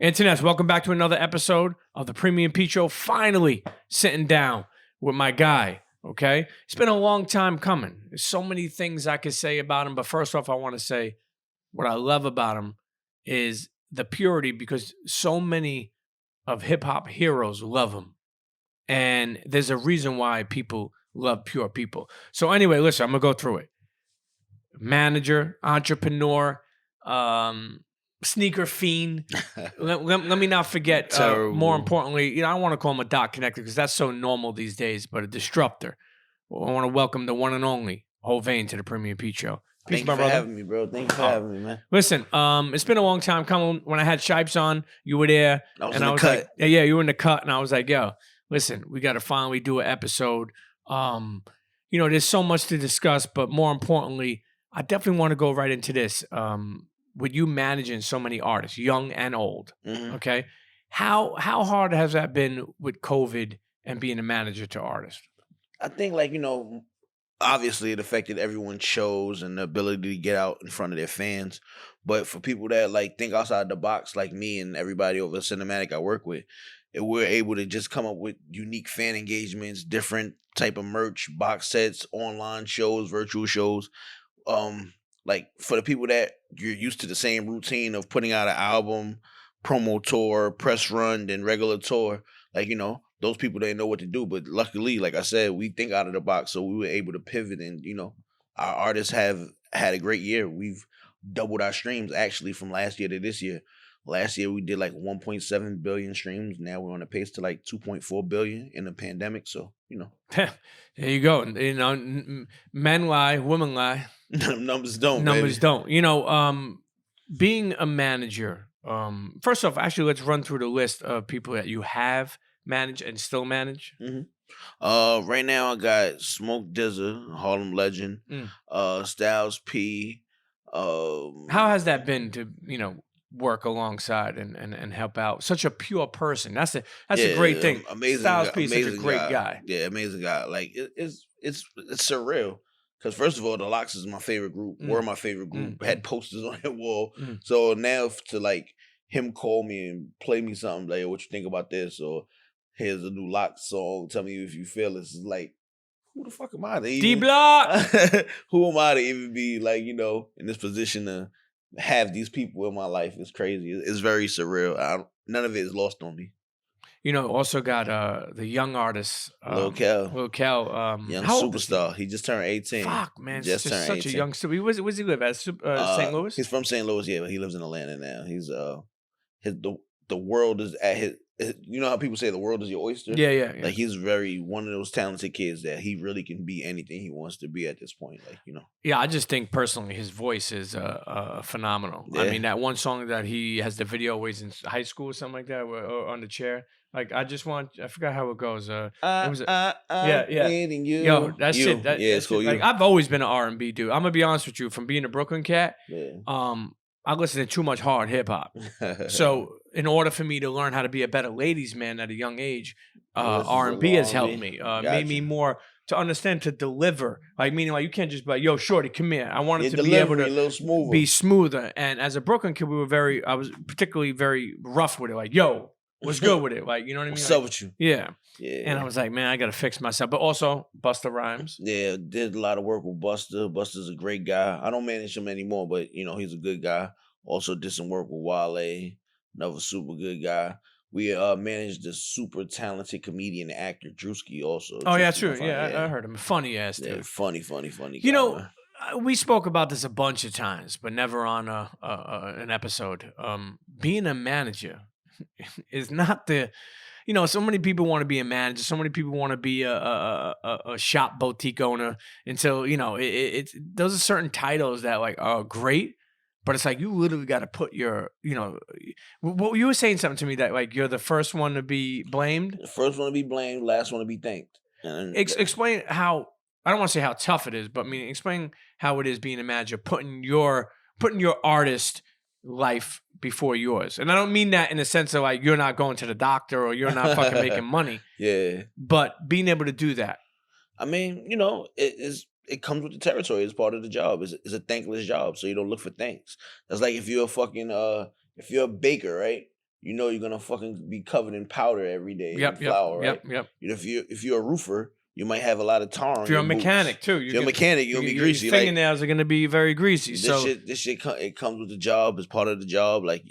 Internets, welcome back to another episode of the Premium Pete Show. Finally sitting down with my guy, okay? It's been a long time coming. There's so many things I could say about him, but first off, I want to say what I love about him is the purity, because so many of hip-hop heroes love him. And there's a reason why people love pure people. So anyway, listen, I'm going to go through it. Manager, entrepreneur, sneaker fiend. let me not forget, more importantly, I don't want to call him a dot connector because that's so normal these days, but a disruptor. Well, I want to welcome the one and only Hovain to the Premium Pete Show. Thank you for having me, bro. Thank you for having me, man. Listen, it's been a long time coming. When I had Shipes on, you were there. I was in the cut. Like, yeah, you were in the cut, and I was like, yo, listen, we got to finally do an episode. There's so much to discuss, but more importantly, I definitely want to go right into this. With you managing so many artists, young and old, okay? How hard has that been with COVID and being a manager to artists? I think, obviously it affected everyone's shows and the ability to get out in front of their fans. But for people that think outside the box, like me and everybody over Cinematic I work with, we're able to just come up with unique fan engagements, different type of merch, box sets, online shows, virtual shows. For the people that you're used to the same routine of putting out an album, promo tour, press run, then regular tour, those people didn't know what to do. But luckily, like I said, we think out of the box, so we were able to pivot. And, our artists have had a great year. We've doubled our streams, actually, from last year to this year. Last year, we did 1.7 billion streams. Now we're on a pace to 2.4 billion in the pandemic. So, There you go. Men lie, women lie. Numbers don't. Numbers don't. Being a manager, first off, actually, let's run through the list of people that you have managed and still manage. Right now, I got Smoke DZA, Harlem Legend, Styles P. How has that been to, work alongside and help out such a pure person? That's a great thing. Amazing. Styles P is such a great guy. Yeah, amazing guy. It's surreal. Because first of all, the Lox is my favorite group. Were my favorite group. Had posters on that wall. So now to him call me and play me something like, what you think about this? Or here's a new Lox song. Tell me if you feel this. Is who the fuck am I to even? D-Block! Who am I to even be in this position to have these people in my life? It's crazy. It's very surreal. None of it is lost on me. Also got the young artist Luh Kel. Young superstar. He just turned 18. Fuck, man. Just turned such 18. a young super. Where's he live at? St. Louis? He's from St. Louis, yeah, but he lives in Atlanta now. He's the world is at his. You know how people say the world is your oyster? Yeah. He's one of those talented kids that he really can be anything he wants to be at this point. Yeah, I just think personally his voice is phenomenal. Yeah. I mean, that one song that he has the video where he's in high school or something like that, or on the chair. I forgot how it goes. It was you. Yo, that shit. It's cool. I've always been an R&B dude. I'm gonna be honest with you. From being a Brooklyn cat, I listen to too much hard hip hop. So in order for me to learn how to be a better ladies man at a young age, R&B has helped me. Made me more to understand, to deliver. Meaning you can't just be like, yo, shorty, come here. I wanted to be able to be smoother. And as a Brooklyn kid, I was particularly very rough with it. Yo, what's good with it? You know what I mean? What's up with you? Yeah. And I was like, man, I got to fix myself. But also, Busta Rhymes. Yeah, did a lot of work with Busta. Busta's a great guy. I don't manage him anymore, but, he's a good guy. Also did some work with Wale, another super good guy. We managed the super talented comedian and actor, Drewski, also. Oh, yeah, true. Yeah, I heard him. Funny ass dude. Yeah, funny guy. We spoke about this a bunch of times, but never on an episode. Being a manager is not the... so many people want to be a manager. So many people want to be a shop boutique owner. Until it's those are certain titles that are great, but it's you literally got to put your Well, you were saying something to me that you're the first one to be blamed. The first one to be blamed, last one to be thanked. Explain how. I don't want to say how tough it is, but explain how it is being a manager, putting your artist life before yours. And I don't mean that in the sense of you're not going to the doctor or you're not fucking making money. Yeah. But being able to do that. I mean, it comes with the territory. It's part of the job. It's a thankless job, so you don't look for thanks. That's if you're a fucking if you're a baker, right? you know you're gonna fucking be covered in powder every day and Yep. flour, right? Yep. You know, if you're a roofer, you might have a lot of tar on If you're your a boots. mechanic too, If you're a mechanic, you're gonna be greasy. Your fingernails are gonna be very greasy. This shit it comes with the job. It's part of the job. Like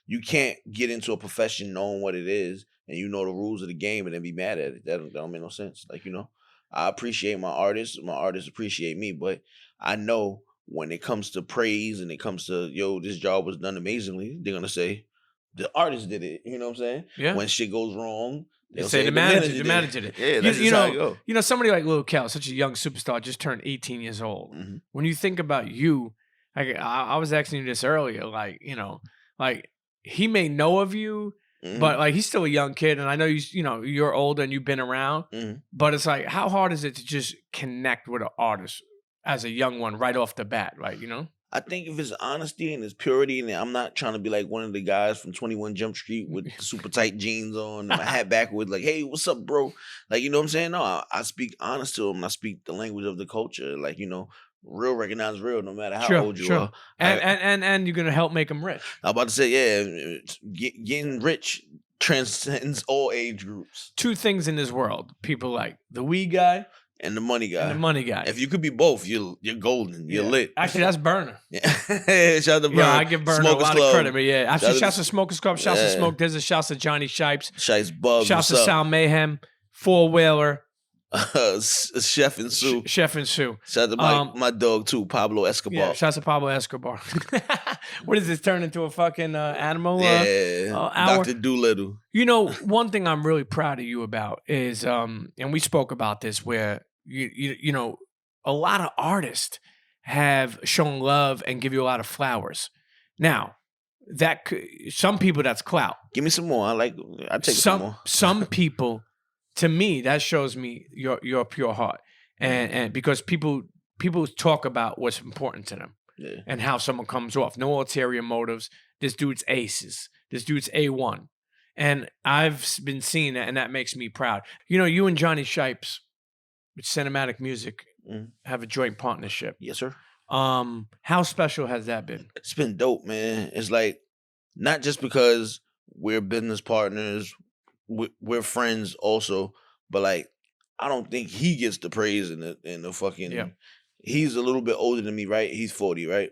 you can't get into a profession knowing what it is and you know the rules of the game and then be mad at it. That don't make no sense. Like, you know, I appreciate my artists appreciate me, but I know when it comes to praise and it comes to, yo, this job was done amazingly, they're gonna say the artist did it. You know what I'm saying? Yeah. When shit goes wrong, they'll say the manager did it. Yeah, that's just how it go. You know, somebody like Luh Kel, such a young superstar, just turned 18 years old. Mm-hmm. When you think about you, like I was asking you this earlier, like, you know, like he may know of you, but like he's still a young kid, and I know you're older and you've been around. But it's like, how hard is it to just connect with an artist as a young one right off the bat, right? You know, I think if it's honesty and it's purity, and I'm not trying to be like one of the guys from 21 Jump Street with super tight jeans on and my hat backwards, like, hey, what's up, bro? Like, you know what I'm saying? No, I speak honest to them. I speak the language of the culture. Like, you know, real recognize real, no matter how old you are. And you're gonna help make them rich. I'm about to say, yeah, getting rich transcends all age groups. Two things in this world: people like the weed guy and the money guy. If you could be both, you're golden. You're lit. Actually, that's Burner. Yeah. Shout out to Burner. Yeah, I give Burner Smokers a lot Club. of credit. But yeah, actually, shouts to Smokers Club. Shouts to Smoke Desert. Shouts to Johnny Shipes. Shipes Bubs. Shouts to Sound Mayhem. 4-Wheeler. Chef and Sue. Chef and Sue. Shout out to my dog too, Pablo Escobar. Yeah, shout out to Pablo Escobar. What does this turn into, a fucking animal? Dr. Doolittle. You know, one thing I'm really proud of you about is, and we spoke about this, where you know, a lot of artists have shown love and give you a lot of flowers. Now, some people that's clout. Give me some more. I take some more. Some people. To me, that shows me your pure heart, and because people talk about what's important to them, and how someone comes off. No ulterior motives. This dude's aces. This dude's A1, and I've been seeing that, and that makes me proud. You know, you and Johnny Shipes with Cinematic Music have a joint partnership. Yes, sir. How special has that been? It's been dope, man. It's like not just because we're business partners. We're friends also, but like I don't think he gets the praise in the fucking. Yeah. He's a little bit older than me, right? He's 40, right?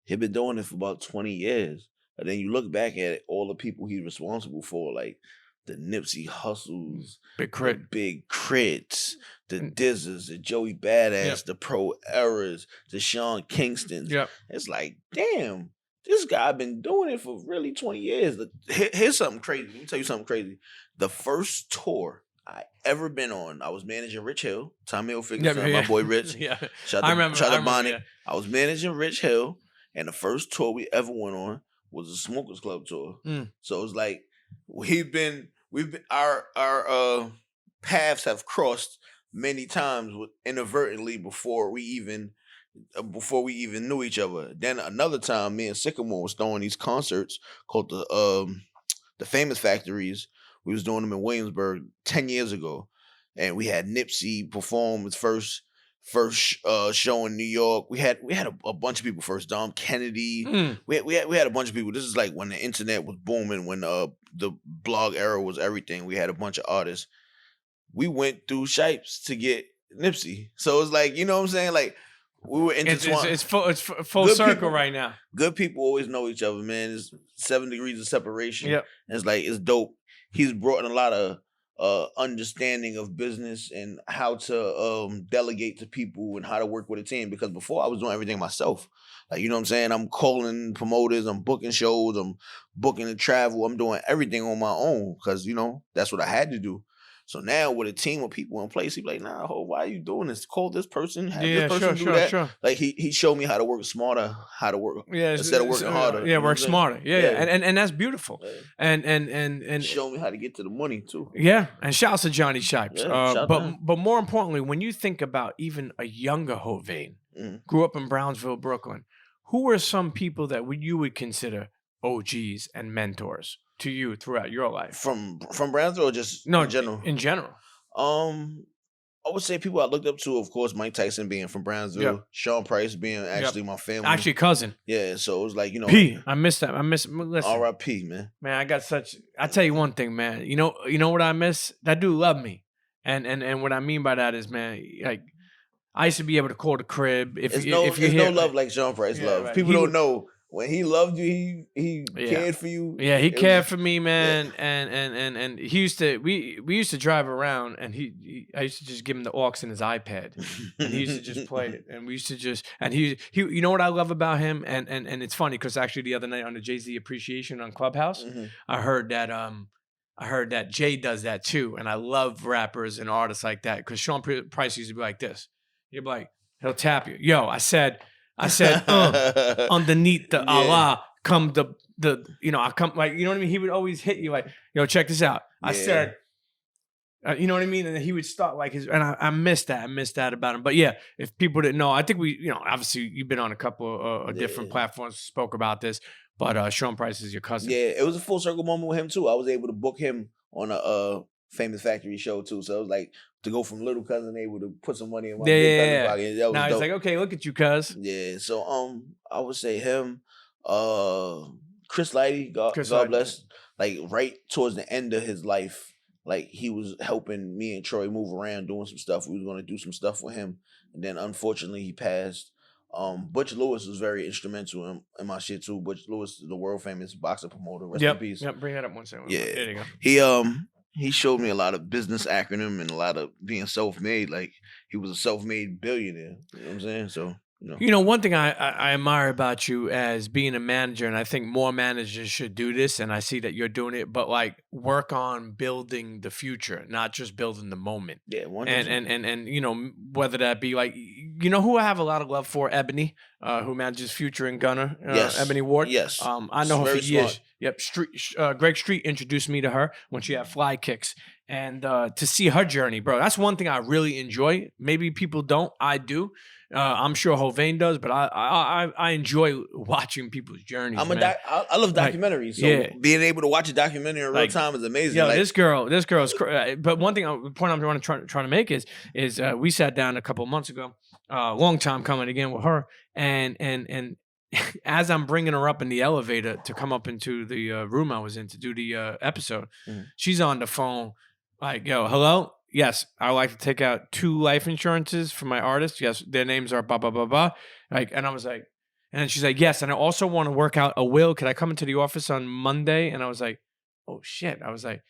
He's been doing it for about 20 years, and then you look back at it, all the people he's responsible for, like the Nipsey Hussles, Big Crits, the Dizzers, the Joey Badass, the Pro Errors, the Sean Kingstons. Yep. It's like, damn. This guy been doing it for really 20 years. Here's something crazy. Let me tell you something crazy. The first tour I ever been on, I was managing Rich Hill, Tommy Hilfiger, my boy Rich. Shout out to Bonnie. Yeah. I was managing Rich Hill, and the first tour we ever went on was a Smokers Club tour. So it's like our paths have crossed many times inadvertently before we even knew each other. Then another time, me and Sickamore was throwing these concerts called the Famous Factories. We was doing them in Williamsburg 10 years ago, and we had Nipsey perform his first show in New York. We had a bunch of people first. Dom Kennedy. We had a bunch of people. This is like when the internet was booming, when the blog era was everything. We had a bunch of artists. We went through Shipes to get Nipsey, so it's like, you know what I'm saying, like. We were intertwined. It's full circle people, right now. Good people always know each other, man. It's 7 degrees of separation. Yep. It's like, it's dope. He's brought in a lot of understanding of business and how to delegate to people and how to work with a team. Because before I was doing everything myself. Like, you know what I'm saying? I'm calling promoters, I'm booking shows, I'm booking the travel, I'm doing everything on my own because, you know, that's what I had to do. So now with a team of people in place, he's like, nah, why are you doing this? Call this person, have this person do that. Sure. Like he showed me how to work smarter, how to work instead of working harder. Yeah, work smarter. Yeah. And that's beautiful. Yeah. And show me how to get to the money too. Yeah, and shouts to Johnny Shipes. Yeah, but more importantly, when you think about even a younger Hovain, grew up in Brownsville, Brooklyn, who are some people that you would consider OGs and mentors to you throughout your life? From Brownsville or just in general? In general. I would say people I looked up to, of course, Mike Tyson being from Brownsville, Yep. Sean Price being Yep. actually my family. Actually, cousin. Yeah, so it was like, you know, P. I miss that. Listen, R.I.P. man. man. I got such. I tell you one thing, man. You know what I miss? That dude loved me, and what I mean by that is, man, like I used to be able to call the crib if It's you no, if you it's hear, no love like Sean Price Yeah, love. right. People He don't would- know when he loved you, he Yeah. cared for you. Yeah, he It was- cared for me, man, and he used to. We used to drive around, and I used to just give him the aux in his iPad, and he used to just play it, and we used to just, and he. You know what I love about him, and it's funny because actually the other night on the Jay-Z Appreciation on Clubhouse, Mhm. I heard that Jay does that too, and I love rappers and artists like that because Sean Price used to be like this. He'd be like, he'll tap you. Yo, I said, underneath the Yeah. Allah come the I come like, you know what I mean? He would always hit you like, yo, check this out. I Yeah. said, you know what I mean? And then he would start like and I missed that. I missed that about him. But yeah, if people didn't know, I think obviously you've been on a couple of different Yeah. platforms, spoke about this, but Sean Price is your cousin. Yeah, it was a full circle moment with him too. I was able to book him on a Famous Factory show too. So it was like to go from little cousin able to put some money in my big cousin pocket. That was Now dope. he's like, okay, look at you, cuz. Yeah, so I would say him, Chris Lighty, God Lighty. bless. Like right towards the end of his life, like he was helping me and Troy move around, doing some stuff. We was gonna do some stuff with him, and then unfortunately he passed. Butch Lewis was very instrumental in my shit too. Butch Lewis, the world famous boxer promoter. Rest in peace. Yep, bring that up one second. Yeah. There you go. He showed me a lot of business acronym and a lot of being self-made. Like he was a self-made billionaire. You know what I'm saying? So One thing I admire about you as being a manager, and I think more managers should do this, and I see that you're doing it, but like work on building the future, not just building the moment. Yeah, 100%. And whether that be like, who I have a lot of love for, Ebony, who manages Future and Gunner, Yes. Ebony Ward. Yes. I know her Very for years. smart. Yep. Greg Street introduced me to her when she had Fly Kicks. And to see her journey, bro, that's one thing I really enjoy. Maybe people don't. I do. I'm sure Hovain does, but I enjoy watching people's journeys. I love documentaries. So being able to watch a documentary in real time is amazing. Yo, this girl's. But one thing, the point I'm trying to make is we sat down a couple of months ago, long time coming again with her, and as I'm bringing her up in the elevator to come up into the room I was in to do the episode, she's on the phone like, yo, hello? Yes, I would like to take out 2 life insurances for my artists. Yes, their names are blah, blah, blah, blah. Like, and I was like, and then she's like, yes, and I also want to work out a will. Could I come into the office on Monday? And I was like, oh shit. I was like,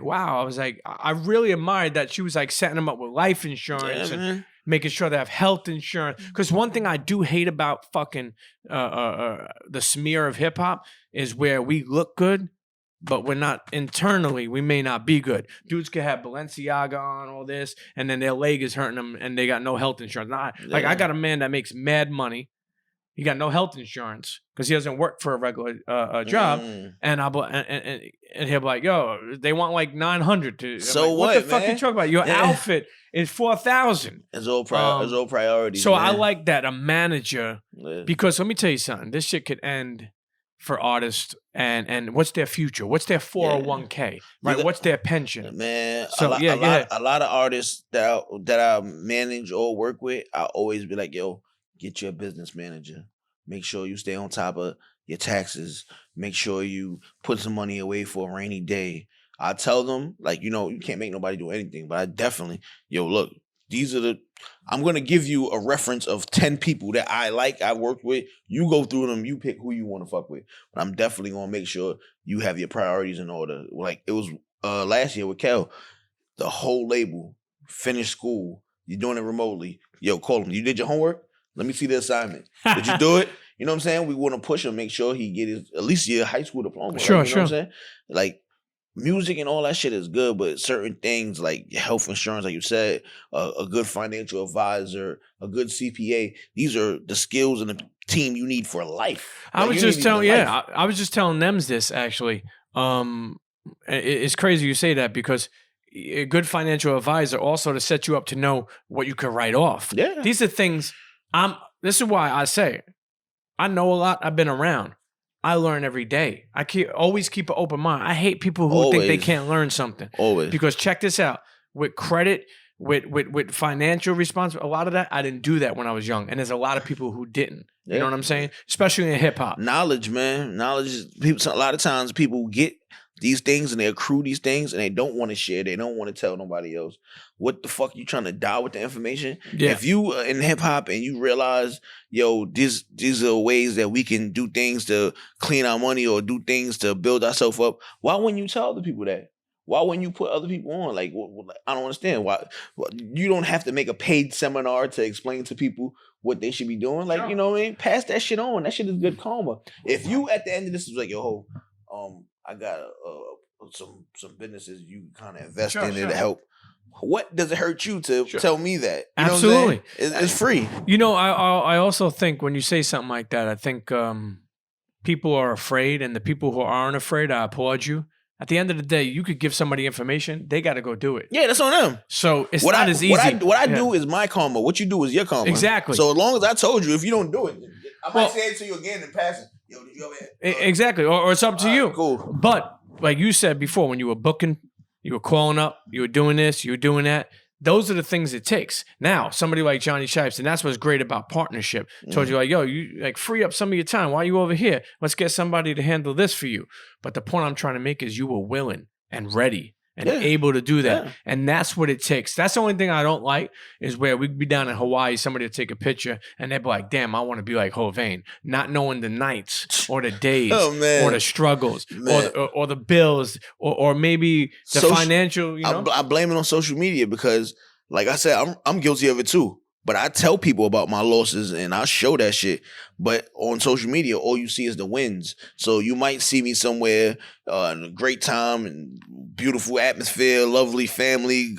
wow. I was like, I really admired that she was like setting them up with life insurance and making sure they have health insurance. Because one thing I do hate about fucking the smear of hip hop is where we look good, but we're not internally, we may not be good. Dudes could have Balenciaga on, all this, and then their leg is hurting them and they got no health insurance. Like I got a man that makes mad money. He got no health insurance because he doesn't work for a regular job. And he'll be like, yo, they want like 900 to. So like, what the fuck man? you talking about? Your outfit is 4,000. It's all priority. So I like that, a manager, because let me tell you something. This shit could end for artists and what's their future? What's their 401k? Right? What's their pension? Man, So a lot of artists that I manage or work with, I always be like, yo, get your business manager. Make sure you stay on top of your taxes. Make sure you put some money away for a rainy day. I tell them, like, you can't make nobody do anything, but I definitely, look, I'm going to give you a reference of 10 people that I worked with. You go through them, you pick who you want to fuck with. But I'm definitely going to make sure you have your priorities in order. Like it was last year with Kel, the whole label, finished school, you're doing it remotely. Yo, call him. You did your homework? Let me see the assignment. Did you do it? You know what I'm saying? We want to push him, make sure he get at least your high school diploma. Sure, you know what I'm saying? Like, music and all that shit is good, but certain things like health insurance, like you said, a good financial advisor, a good CPA, these are the skills and the team you need for life. I was just telling them this actually. It's crazy you say that because a good financial advisor also to set you up to know what you could write off. Yeah. These are things this is why I say I know a lot. I've been around. I learn every day. I always keep an open mind. I hate people who think they can't learn something. Always. Because check this out. With credit, with financial responsibility. A lot of that, I didn't do that when I was young. And there's a lot of people who didn't. You know what I'm saying? Especially in hip hop. Knowledge, man. Knowledge is people. A lot of times people get these things and they accrue these things and they don't want to share. They don't want to tell nobody else. What the fuck you trying to die with the information? Yeah. If you in hip hop and you realize, yo, these are ways that we can do things to clean our money or do things to build ourselves up, why wouldn't you tell the people that? Why wouldn't you put other people on? Like, I don't understand. Why you don't have to make a paid seminar to explain to people what they should be doing. Like, you know what I mean? Pass that shit on. That shit is good karma. If you at the end of this is like, yo, I got some businesses you kind of invest in to help. What does it hurt you to tell me that? You know Absolutely, what I'm saying? It's free. You know, I also think when you say something like that, I think people are afraid, and the people who aren't afraid, I applaud you. At the end of the day, you could give somebody information; they got to go do it. Yeah, that's on them. So it's not as easy. What I do is my karma. What you do is your karma. Exactly. So as long as I told you, if you don't do it, I might say it to you again in passing. Yo, did you ever? Exactly, or it's up to you. Cool. But like you said before, when you were booking, you were calling up, you were doing this, you were doing that. Those are the things it takes. Now, somebody like Johnny Shipes, and that's what's great about partnership. Told you like, yo, you like free up some of your time. Why are you over here? Let's get somebody to handle this for you. But the point I'm trying to make is you were willing and ready and able to do that. Yeah. And that's what it takes. That's the only thing I don't like is where we'd be down in Hawaii, somebody would take a picture and they'd be like, damn, I want to be like Hovain. Not knowing the nights or the days or the struggles or the bills or maybe the financial, you know? I blame it on social media because like I said, I'm guilty of it too. But I tell people about my losses and I show that shit. But on social media, all you see is the wins. So you might see me somewhere in a great time and beautiful atmosphere, lovely family,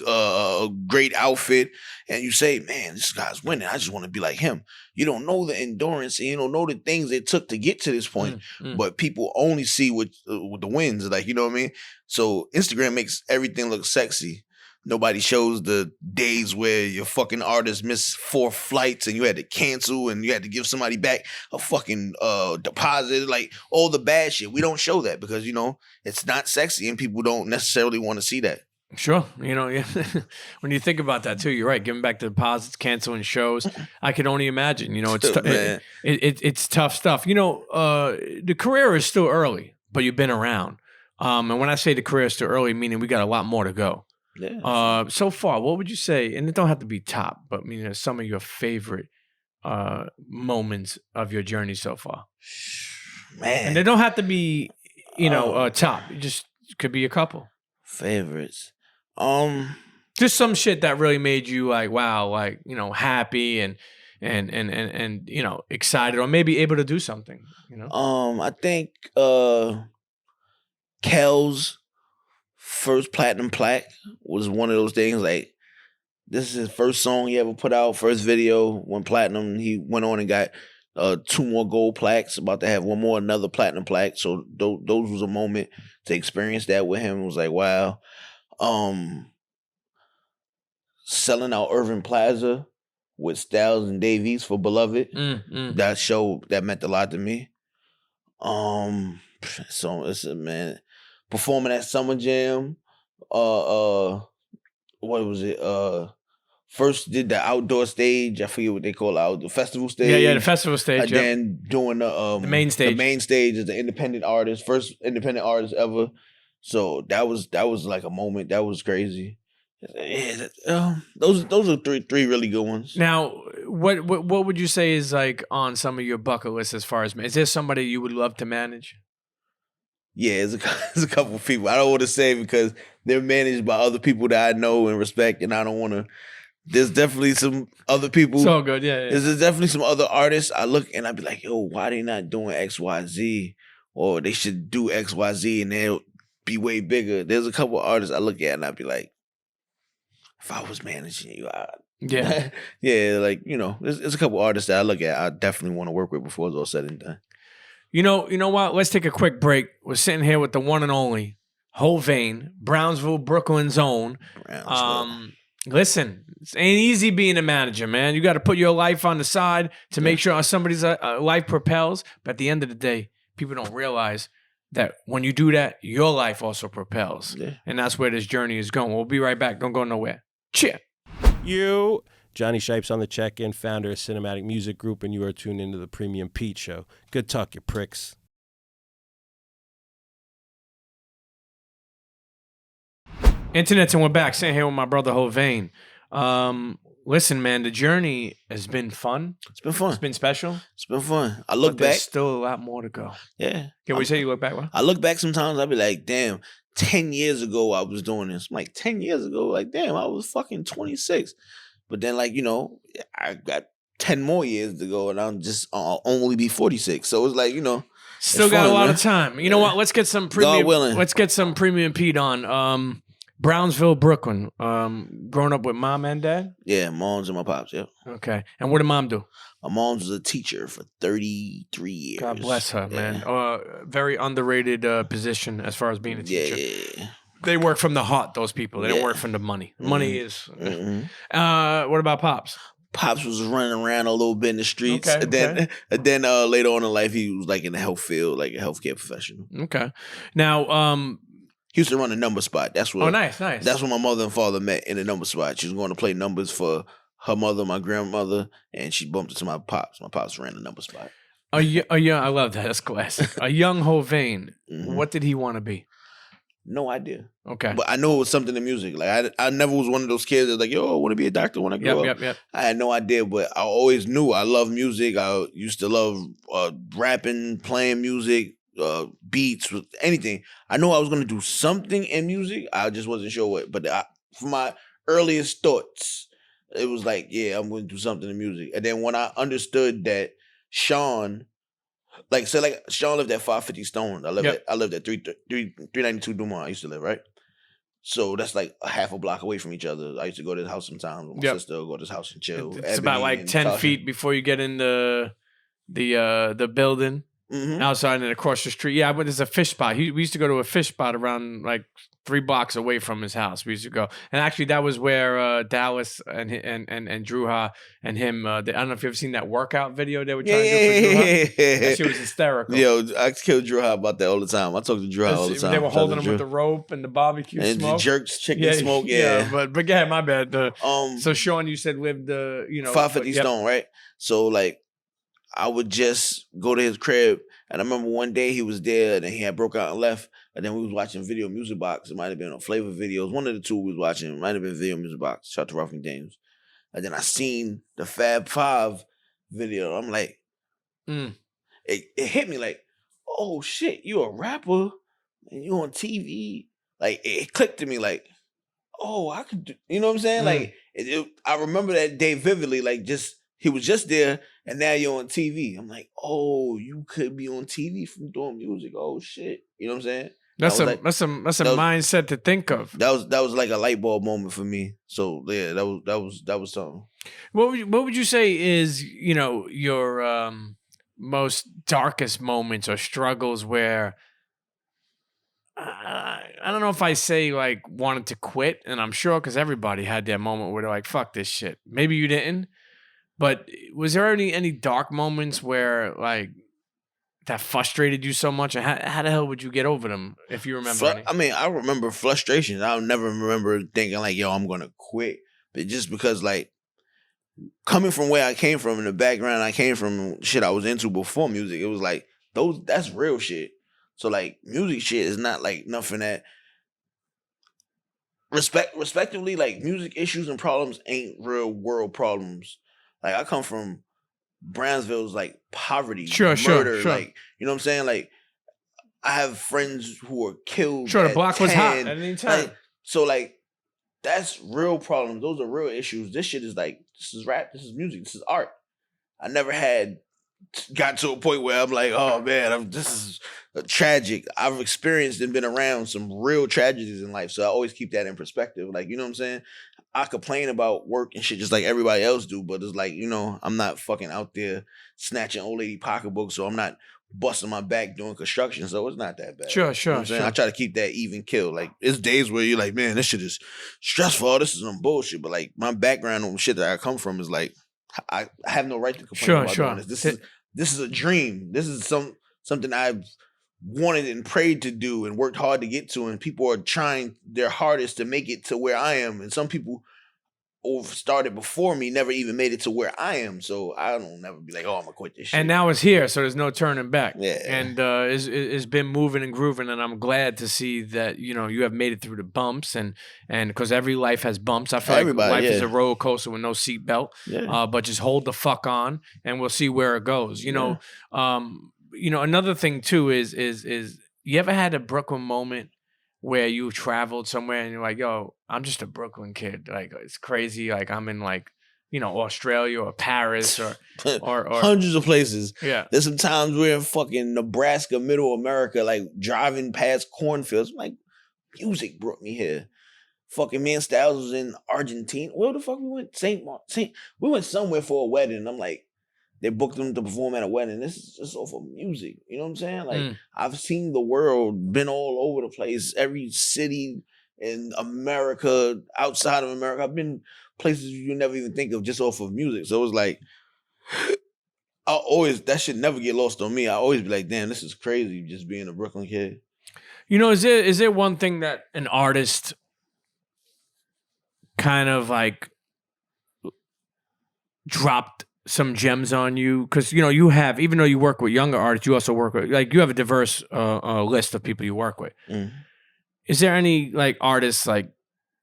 great outfit. And you say, man, this guy's winning. I just want to be like him. You don't know the endurance and you don't know the things it took to get to this point. But people only see what the wins. Like, you know what I mean? So Instagram makes everything look sexy. Nobody shows the days where your fucking artist missed 4 flights and you had to cancel and you had to give somebody back a fucking deposit, like all the bad shit. We don't show that because, you know, it's not sexy and people don't necessarily want to see that. Sure. You know, yeah. When you think about that too, you're right. Giving back the deposits, canceling shows. I could only imagine, you know, it's it's tough stuff. You know, the career is still early, but you've been around. And when I say the career is still early, meaning we got a lot more to go. Yeah. So far, what would you say? And it don't have to be top, but I mean, some of your favorite moments of your journey so far. Man, and they don't have to be, you know, top. It just could be a couple favorites. Just some shit that really made you like, wow, like you know, happy and you know, excited, or maybe able to do something. You know, I think Kel's first platinum plaque was one of those things. Like, this is his first song he ever put out, first video, went platinum. He went on and got 2 more gold plaques, about to have another platinum plaque. So those was a moment to experience that with him. It was like, wow. Selling out Irving Plaza with Styles and Davies for Beloved. That show, that meant a lot to me. So it's man, performing at Summer Jam. What was it? First did the outdoor stage. I forget what they call it, the festival stage. Yeah, the festival stage. Then doing the main stage. The main stage as an independent artist, first independent artist ever. So that was like a moment. That was crazy. Yeah, those are three really good ones. Now, what would you say is like on some of your bucket lists as far as, is there somebody you would love to manage? Yeah, there's a couple of people. I don't want to say because they're managed by other people that I know and respect, and I don't want to. There's definitely some other people. So good, yeah. There's definitely some other artists I look and I'd be like, yo, why they not doing XYZ? Or they should do XYZ and they'll be way bigger. There's a couple of artists I look at and I'd be like, if I was managing you, yeah, yeah, like, you know, there's a couple of artists that I look at I definitely want to work with before it's all said and done. You know what? Let's take a quick break. We're sitting here with the one and only Hovain, Brownsville, Brooklyn's own. Listen, it ain't easy being a manager, man. You got to put your life on the side to make sure somebody's life propels. But at the end of the day, people don't realize that when you do that, your life also propels. Yeah. And that's where this journey is going. We'll be right back. Don't go nowhere. CHEA. You, Johnny Shipes on the check-in, founder of Cinematic Music Group, and you are tuned into the Premium Pete Show. Good talk, you pricks. Internets, and we're back. Sitting here with my brother Hovain. Listen, man, the journey has been fun. It's been fun. It's been special. It's been fun. I look but back. There's still a lot more to go. Yeah. Can we say you look back? What? I look back sometimes. I be like, damn, 10 years ago I was doing this. I'm like, 10 years ago, like, damn, I was fucking 26. But then, like, you know, I got 10 more years to go, and I'm just I'll only be 46. So it's like, you know, still got fun, a lot man. of time. You know what? Let's get some premium. God willing. Let's get some Premium Pete on. Brownsville, Brooklyn. Growing up with mom and dad. Yeah, moms and my pops. Yep. Okay. And what did mom do? My mom was a teacher for 33 years. God bless her, man. Very underrated position as far as being a teacher. Yeah. They work from the heart, those people. They don't work from the money. Money is... what about Pops? Pops was running around a little bit in the streets. Okay, and then later on in life, he was like in the health field, like a healthcare professional. Okay. Now... he used to run a number spot. That's what. Oh, nice. That's when my mother and father met, in a number spot. She was going to play numbers for her mother, my grandmother, and she bumped into my pops. My pops ran a number spot. I love that. That's classic. A young Hovain. What did he want to be? No idea. Okay. But I know it was something in music. Like I never was one of those kids that's like, yo, I want to be a doctor when I grow up. Yep. I had no idea, but I always knew I love music. I used to love rapping, playing music, beats, anything. I knew I was going to do something in music. I just wasn't sure what. But from my earliest thoughts, it was like, yeah, I'm going to do something in music. And then when I understood that Sean, Sean lived at 550 Stone. I lived at 392 Dumont. I used to live, right? So that's like a half a block away from each other. I used to go to his house sometimes. My sister would go to his house and chill. It's about like 10 feet before you get in the building. Outside and across the street. Yeah, but there's a fish spot. We used to go to a fish spot around like 3 blocks away from his house. We used to go. And actually that was where Dallas and Druha and him, I don't know if you've ever seen that workout video they were trying to do for Druha. That shit was hysterical. Yo, I killed Druha about that all the time. I talk to Druha all the time. They were holding him with the rope and the barbecue and smoke. the jerks, chicken smoke, but yeah, my bad. So Sean, you said lived 550 Stone, right? So like I would just go to his crib, and I remember one day he was there, and he had broke out and left, and then we was watching Video Music Box. It might have been on Flavor Videos. One of the two we was watching. It might have been Video Music Box. Shout out to Ralph McDaniels. And then I seen the Fab Five video. I'm like, it hit me like, oh shit, you a rapper, and you on TV. Like it clicked to me like, oh, I could do, you know what I'm saying? Like I remember that day vividly, like he was just there, and now you're on TV. I'm like, oh, you could be on TV from doing music. Oh shit, you know what I'm saying? That's a mindset to think of. That was like a light bulb moment for me. So yeah, that was something. What would you say is your most darkest moments or struggles where I don't know if I say like wanted to quit, and I'm sure because everybody had that moment where they're like, fuck this shit. Maybe you didn't. But was there any dark moments where like that frustrated you so much? And how the hell would you get over them if you remember any? I mean, I remember frustrations. I'll never remember thinking like, yo, I'm gonna quit. But just because like coming from where I came from and the background I came from, shit I was into before music, it was like that's real shit. So like music shit is not like nothing that respectively, like music issues and problems ain't real world problems. Like I come from Brownsville's like poverty, murder, like you know what I'm saying? Like I have friends who were killed. Sure, the block 10, was hot at any time. Like, so like that's real problems. Those are real issues. This shit is like this is rap, this is music, this is art. I never got to a point where I'm like, oh man, this is tragic. I've experienced and been around some real tragedies in life, so I always keep that in perspective. Like you know what I'm saying? I complain about work and shit just like everybody else do, but it's like, I'm not fucking out there snatching old lady pocketbooks, so I'm not busting my back doing construction, so it's not that bad. Sure. You know what I'm saying? I try to keep that even kill. Like, it's days where you're like, man, this shit is stressful. This is some bullshit. But like, my background on shit that I come from is like, I have no right to complain about doing this. This is a dream. This is something I've wanted and prayed to do and worked hard to get to, and people are trying their hardest to make it to where I am. And some people started before me never even made it to where I am. So I don't never be like, oh, I'm gonna quit this shit. And now it's here, so there's no turning back. Yeah. And it's been moving and grooving, and I'm glad to see that you have made it through the bumps, and because every life has bumps. I feel like life is a roller coaster with no seatbelt. Yeah. But just hold the fuck on, and we'll see where it goes. Another thing too is you ever had a Brooklyn moment where you traveled somewhere and you're like, yo, I'm just a Brooklyn kid. Like, it's crazy. Like, I'm in like, Australia or Paris or hundreds of places. Yeah. There's some times we're in fucking Nebraska, middle America, like driving past cornfields. I'm like, music brought me here. Fucking me and Styles was in Argentina. Where the fuck we went? We went somewhere for a wedding. I'm like, they booked them to perform at a wedding. This is just off of music. You know what I'm saying? Like, I've seen the world, been all over the place, every city in America, outside of America. I've been places you never even think of just off of music. So it was like, that should never get lost on me. I always be like, damn, this is crazy just being a Brooklyn kid. Is there one thing that an artist kind of like dropped some gems on you? Because you have, even though you work with younger artists, you also work with, like, you have a diverse list of people you work with. Is there any like artists like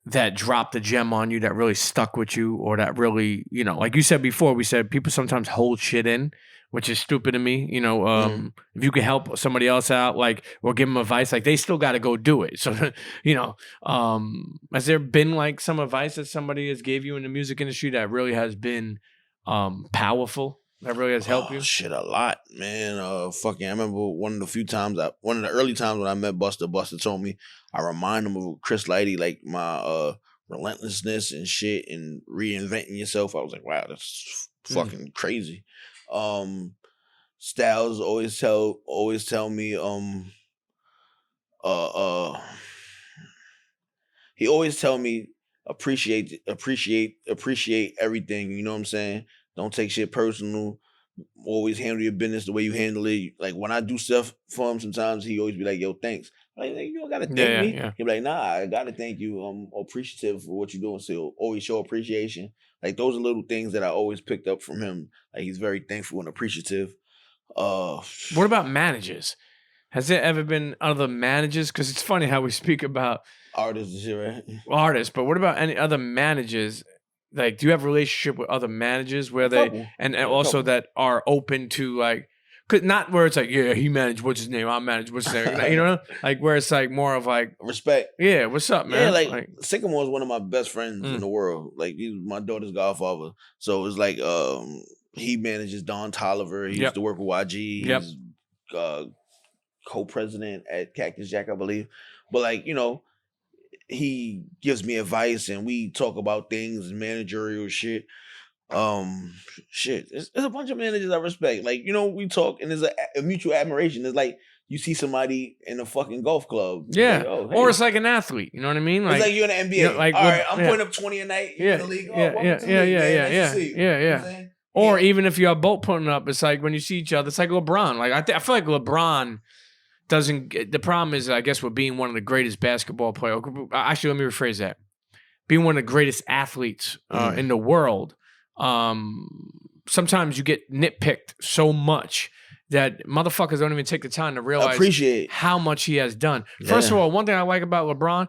that dropped a gem on you that really stuck with you, or that really, like you said before, we said people sometimes hold shit in, which is stupid to me. If you can help somebody else out, like, or give them advice, like, they still got to go do it. So, has there been like some advice that somebody has gave you in the music industry that really has been powerful, that really has helped you? Shit, a lot, man. I remember one of the early times when I met Buster told me, I remind him of Chris Lighty, like my relentlessness and shit and reinventing yourself. I was like, wow, that's fucking crazy. Styles always tell me, he always tell me, appreciate everything. You know what I'm saying? Don't take shit personal. Always handle your business the way you handle it. Like, when I do stuff for him, sometimes he always be like, yo, thanks. Like, you don't gotta thank me. Yeah. He be like, nah, I gotta thank you. I'm appreciative for what you're doing. So he'll always show appreciation. Like, those are little things that I always picked up from him. Like, he's very thankful and appreciative. What about managers? Has there ever been other managers? Because it's funny how we speak about artists and shit, right? Artists, but what about any other managers? Like, do you have a relationship with other managers where they and also that are open to, like, not where it's like, yeah, he managed, what's his name? I manage, what's his name? Like, where it's like more of like respect. Yeah, what's up, man? Yeah, like Sickamore is one of my best friends in the world. Like, he's my daughter's godfather. So it's like, he manages Don Tolliver. He used to work with YG. He's co-president at Cactus Jack, I believe. But like, he gives me advice and we talk about things, managerial shit. It's a bunch of managers I respect. Like, we talk and there's a mutual admiration. It's like you see somebody in a fucking golf club. Yeah. Like, oh, hey. Or it's like an athlete. You know what I mean? Like, it's like you're in the NBA. Like, all right, I'm putting up 20 a night. You're in the league. Yeah. Or even if you're both putting up, it's like when you see each other, it's like LeBron. Like, I feel like LeBron doesn't. The problem is, I guess, with being one of the greatest basketball players. Actually, let me rephrase that. Being one of the greatest athletes in the world. Sometimes you get nitpicked so much that motherfuckers don't even take the time to realize appreciate how much he has done. First of all, one thing I like about LeBron,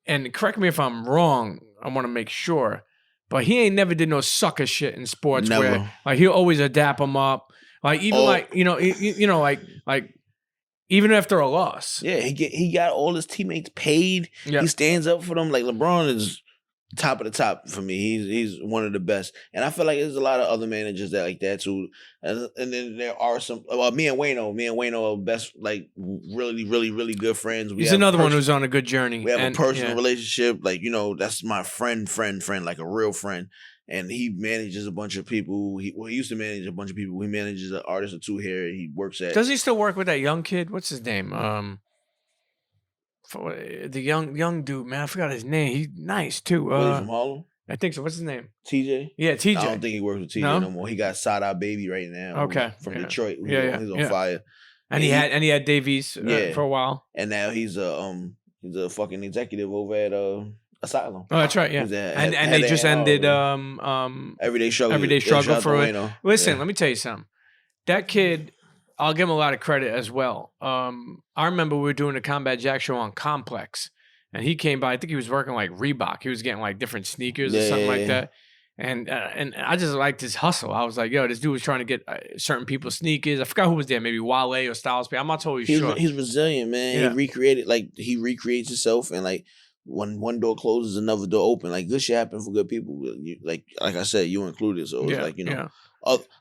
and correct me if I'm wrong, I want to make sure, but he ain't never did no sucker shit in sports where like he'll always adapt them up. Like, even like even after a loss. Yeah, he got all his teammates paid. He stands up for them. Like, LeBron is top of the top for me. He's one of the best. And I feel like there's a lot of other managers that like that too. And then there are some, me and Wayno are best, like, really, really, really good friends. He's another one who's on a good journey. We have a personal relationship. Like, that's my friend, like a real friend. And he manages a bunch of people. He used to manage a bunch of people. He manages an artist or two here. He works at. Does he still work with that young kid? What's his name? The young dude, man. I forgot his name. He's nice too. From Harlem? I think so. What's his name? TJ? Yeah, TJ. I don't think he works with TJ no more. He got Side Eye Baby right now. Okay. From Detroit. He's on fire. And he had Davies for a while. And now he's a fucking executive over at Asylum. Oh, that's right. He Yeah, was at- and had they an just A&R ended over Everyday Struggle. Everyday Yeah, Struggle shout out for to it. Wayno. Listen, Yeah. let me tell you something. That kid, I'll give him a lot of credit as well. I remember we were doing a Combat Jack show on Complex, and he came by. I think he was working like Reebok. He was getting like different sneakers or something like that. And I just liked his hustle. I was like, yo, this dude was trying to get certain people's sneakers. I forgot who was there, maybe Wale or Styles P. I'm not totally sure. He's resilient, man. Yeah. He recreates himself, and like when one door closes, another door open. Like good shit happen for good people. Like I said, you included. So it's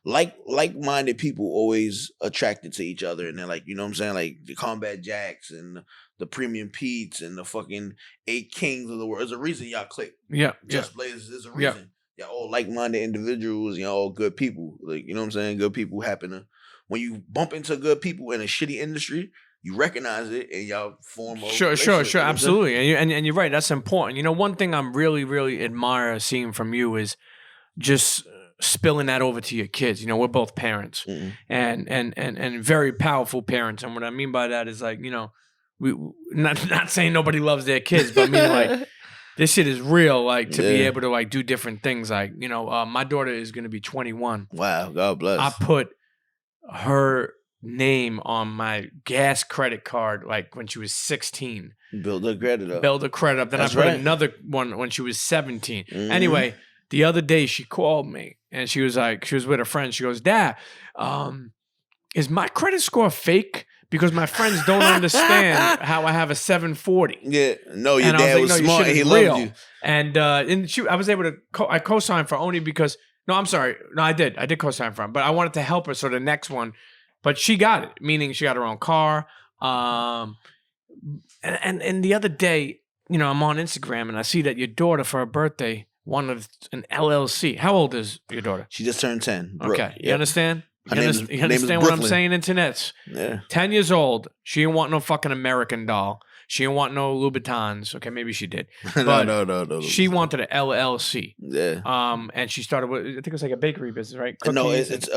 like like-minded people always attracted to each other, and they're like, you know what I'm saying, like the Combat Jacks and the Premium Pete's and the fucking 8 Kings of the world. There's a reason y'all click. Yeah, Just Blazers. There's a reason. Y'all all like-minded individuals. Y'all all good people. Like, you know what I'm saying. Good people happen to when you bump into good people in a shitty industry. You recognize it and y'all form a sure, absolutely. And you're right. That's important. You know, one thing I'm really, really admire seeing from you is just spilling that over to your kids. You know, we're both parents and very powerful parents. And what I mean by that is like, you know, we not saying nobody loves their kids, but I mean like this shit is real. Like to be able to like do different things. Like, you know, my daughter is going to be 21. Wow. God bless. I put her name on my gas credit card like when she was 16. Build her credit up. Then That's I put right. another one when she was 17. Anyway, the other day she called me and she was with a friend. She goes, Dad, is my credit score fake? Because my friends don't understand how I have a 740. Yeah, no, your dad was smart and he loved you. And I was able to I co-signed for only because I did co-sign for him, but I wanted to help her. So the next one, but she got it, meaning she got her own car. And the other day, you know, I'm on Instagram and I see that your daughter for her birthday wanted an LLC. How old is your daughter? She just turned 10. Okay, you understand? You name understand is what I'm saying, internets? Yeah. 10 years old. She didn't want no fucking American Doll. She didn't want no Louboutins. Okay, maybe she did. But no. She wanted an LLC. Yeah. And she started with, I think it was like a bakery business, right? No, it's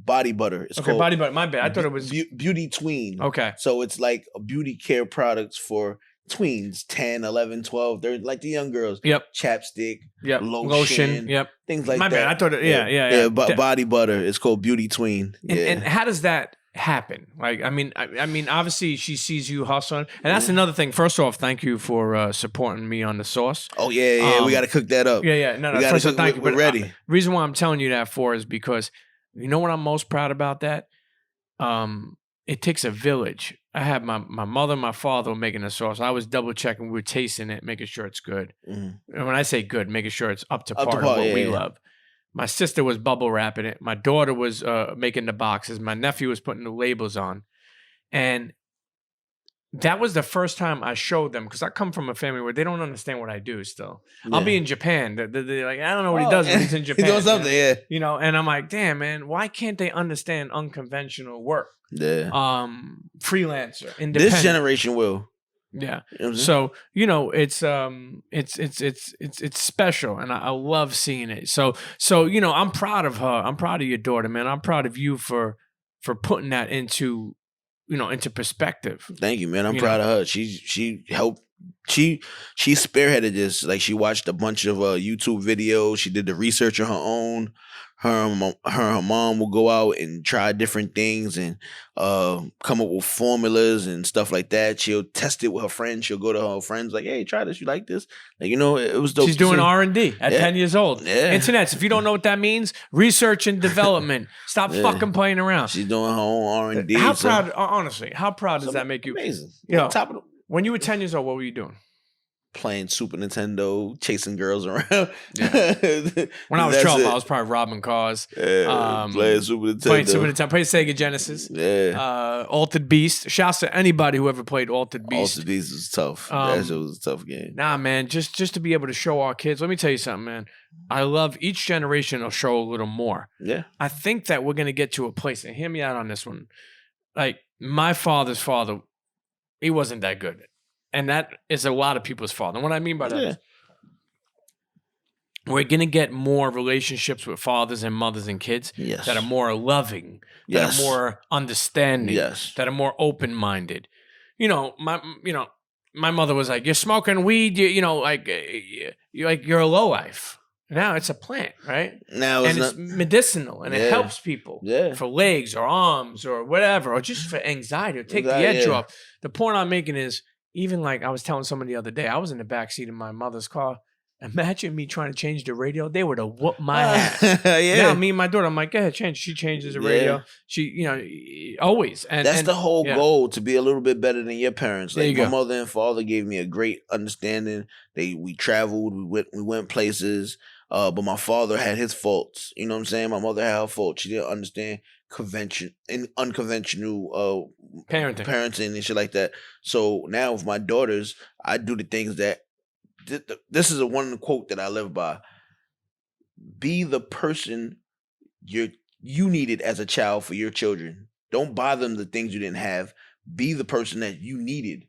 body butter. It's called body butter. My bad. I thought it was Beauty Tween. Okay. So it's like a beauty care products for tweens, 10, 11, 12. They're like the young girls. Yep. Chapstick. Yep. Lotion. Yep. Things like My that. bad. I thought yeah. Body butter. It's called Beauty Tween. And how does that happen? Like, I mean, obviously she sees you hustling, and that's another thing. First off, thank you for supporting me on the sauce. Oh yeah. We got to cook that up. Yeah. No. We First off, thank you. We're ready. Reason why I'm telling you that for is because you know what I'm most proud about that. It takes a village. I had my mother and my father making the sauce. I was double checking. We were tasting it, making sure it's good. And when I say good, making sure it's up to par of what we love. My sister was bubble wrapping it. My daughter was making the boxes. My nephew was putting the labels on. And that was the first time I showed them, because I come from a family where they don't understand what I do still. Yeah. I'll be in Japan. They're like, I don't know what he does when he's in Japan. He's doing something, you know? You know, and I'm like, damn, man, why can't they understand unconventional work? Yeah. Freelancer, independent. This generation will. Yeah. You know so, you know, it's special, and I love seeing it. So, you know, I'm proud of her. I'm proud of your daughter, man. I'm proud of you for putting that into perspective. Thank you, man. I'm proud of her. She helped. She spearheaded this. Like, she watched a bunch of YouTube videos. She did the research on her own. Her and her mom will go out and try different things and come up with formulas and stuff like that. She'll test it with her friends. She'll go to her friends like, "Hey, try this. You like this?" Like, you know, it was dope. She's doing R&D at 10 years old. Yeah. Internets, if you don't know what that means, research and development. Stop fucking playing around. She's doing her own R&D. How proud, honestly, how proud does that make you? Amazing. You know, top of the when you were 10 years old, what were you doing? Playing Super Nintendo, chasing girls around. Yeah. When I was 12, I was probably robbing cars. Yeah, playing Super Nintendo. Playing Sega Genesis. Yeah. Altered Beast. Shouts to anybody who ever played Altered Beast. Altered Beast was tough. That shit was a tough game. Nah, man, just to be able to show our kids. Let me tell you something, man. I love each generation will show a little more. Yeah. I think that we're going to get to a place, and hear me out on this one. Like, my father's father, he wasn't that good. And that is a lot of people's fault. And what I mean by that is we're going to get more relationships with fathers and mothers and kids that are more loving, that are more understanding, that are more open-minded. You know, my mother was like, "You're smoking weed. You're a lowlife." Now it's a plant, right? Now it's medicinal and it helps people for legs or arms or whatever, or just for anxiety or take the edge off. The point I'm making is, even like I was telling someone the other day, I was in the backseat of my mother's car. Imagine me trying to change the radio. They would have whooped my ass. Now me and my daughter, I'm like, go ahead, change. She changes the radio. She, always. And that's the whole goal, to be a little bit better than your parents. Like my mother and father gave me a great understanding. We traveled, we went places. But my father had his faults. You know what I'm saying? My mother had her faults. She didn't understand unconventional parenting and shit like that. So now with my daughters, I do the things that this is one quote that I live by. Be the person you needed as a child for your children. Don't buy them the things you didn't have. Be the person that you needed.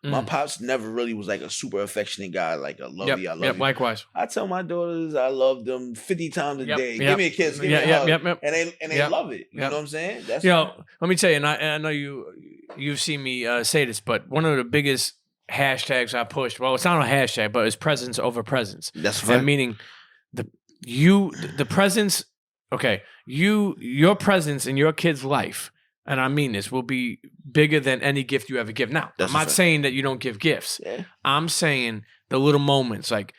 My pops never really was like a super affectionate guy. Like, I love you, I love you. Likewise. I tell my daughters I love them 50 times a day. Give me a kiss, give me a hug. And they love it. You know what I'm saying? That's let me tell you, and I know you've seen me say this, but one of the biggest hashtags I pushed, well, it's not a hashtag, but it's presence over presence. That's right. Meaning the presence, your presence in your kid's life, and I mean this, will be bigger than any gift you ever give. Now, I'm not saying that you don't give gifts. Yeah. I'm saying the little moments, like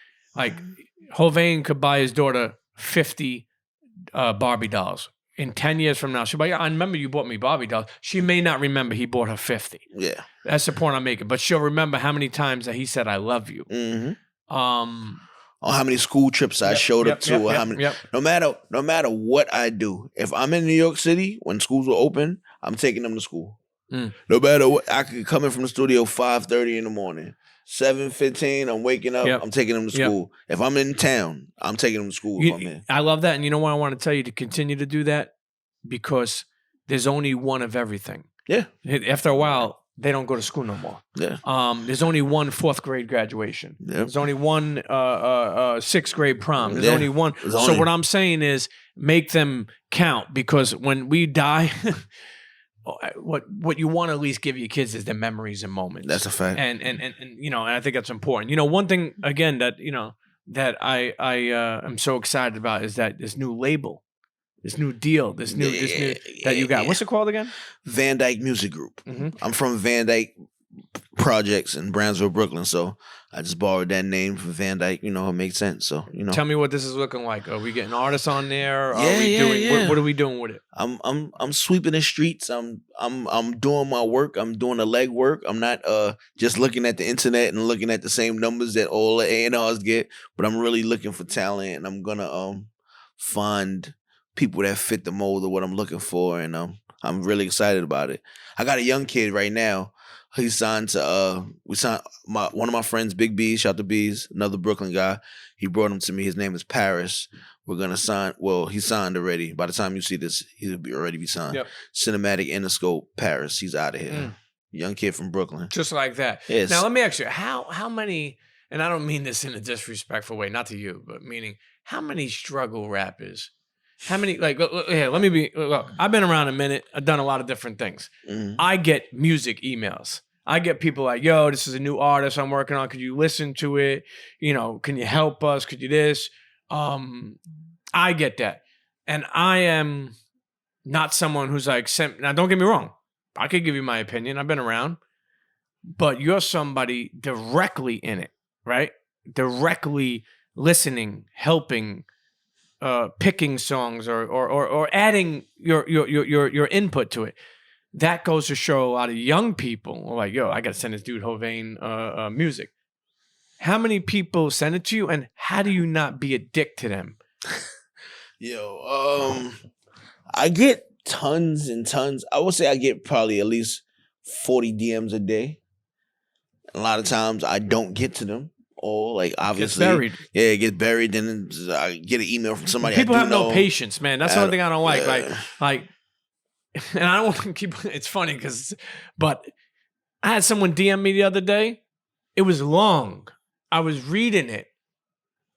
Hovain could buy his daughter 50 Barbie dolls. In 10 years from now, she'll be like, I remember you bought me Barbie dolls. She may not remember he bought her 50. Yeah. That's the point I'm making. But she'll remember how many times that he said, I love you. Mm-hmm. Or how many school trips I showed up to, or how many. No matter what I do, if I'm in New York City when schools were open, I'm taking them to school. No matter what, I could come in from the studio 5:30 in the morning, 7:15. I'm waking up. I'm taking them to school. If I'm in town, I'm taking them to school. I love that, and you know what I want to tell you, to continue to do that, because there's only one of everything. Yeah. After a while, they don't go to school no more. Yeah. There's only one 4th grade graduation. Yep. There's only one 6th grade prom. There's only one. So what I'm saying is, make them count, because when we die, what you want to at least give your kids is their memories and moments. That's a fact. And and I think that's important. One thing again that that I am so excited about is that this new label. This new deal, this new that you got. What's it called again? Van Dyke Music Group. Mm-hmm. I'm from Van Dyke Projects in Brownsville, Brooklyn. So I just borrowed that name from Van Dyke. It makes sense. So Tell me what this is looking like. Are we getting artists on there? What are we doing with it? I'm sweeping the streets. I'm doing my work. I'm doing the leg work. I'm not just looking at the internet and looking at the same numbers that all the A&Rs get. But I'm really looking for talent, and I'm gonna find people that fit the mold of what I'm looking for, and I'm really excited about it. I got a young kid right now. He signed to one of my friends, Big B, shout to B's, another Brooklyn guy. He brought him to me. His name is Paris. We're gonna sign. Well, he signed already. By the time you see this, he'll already be signed. Yep. Cinematic Interscope Paris. He's out of here. Young kid from Brooklyn. Just like that. Yes. Now let me ask you, how many? And I don't mean this in a disrespectful way, not to you, but meaning how many struggle rappers? How many, let me be, look, I've been around a minute. I've done a lot of different things. Mm-hmm. I get music emails. I get people like, yo, this is a new artist I'm working on. Could you listen to it? Can you help us? Could you this? I get that. And I am not someone who's like, now don't get me wrong. I could give you my opinion. I've been around. But you're somebody directly in it, right? Directly listening, helping, picking songs or adding your input to it. That goes to show a lot of young people like, yo, I got to send this dude Hovain music. How many people send it to you, and how do you not be a dick to them? I get tons and tons. I would say I get probably at least 40 DMs a day. A lot of times I don't get to them. Or like obviously, it gets buried. Then I get an email from somebody. People have no patience, man. That's the only thing I don't like. Like, and I don't want to keep. It's funny but I had someone DM me the other day. It was long. I was reading it,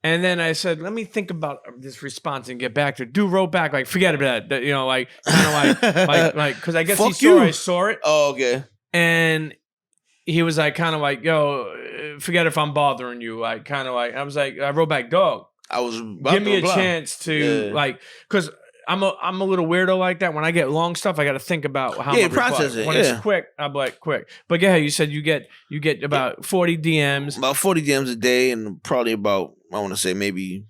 and then I said, "Let me think about this response and get back to it." Dude wrote back like, "Forget about that." Like, kind of like, because I guess I saw it. Oh, okay. And he was like, kind of like, yo, forget if I'm bothering you. Like, kind of like, I was like, I wrote back, dog. I was about Give to me a reply. chance to like, because I'm a little weirdo like that. When I get long stuff, I got to think about how I'm gonna process reply. it. When it's quick, I'm like quick. But yeah, you said you get about 40 DMs. About 40 DMs a day, and probably about, I want to say maybe,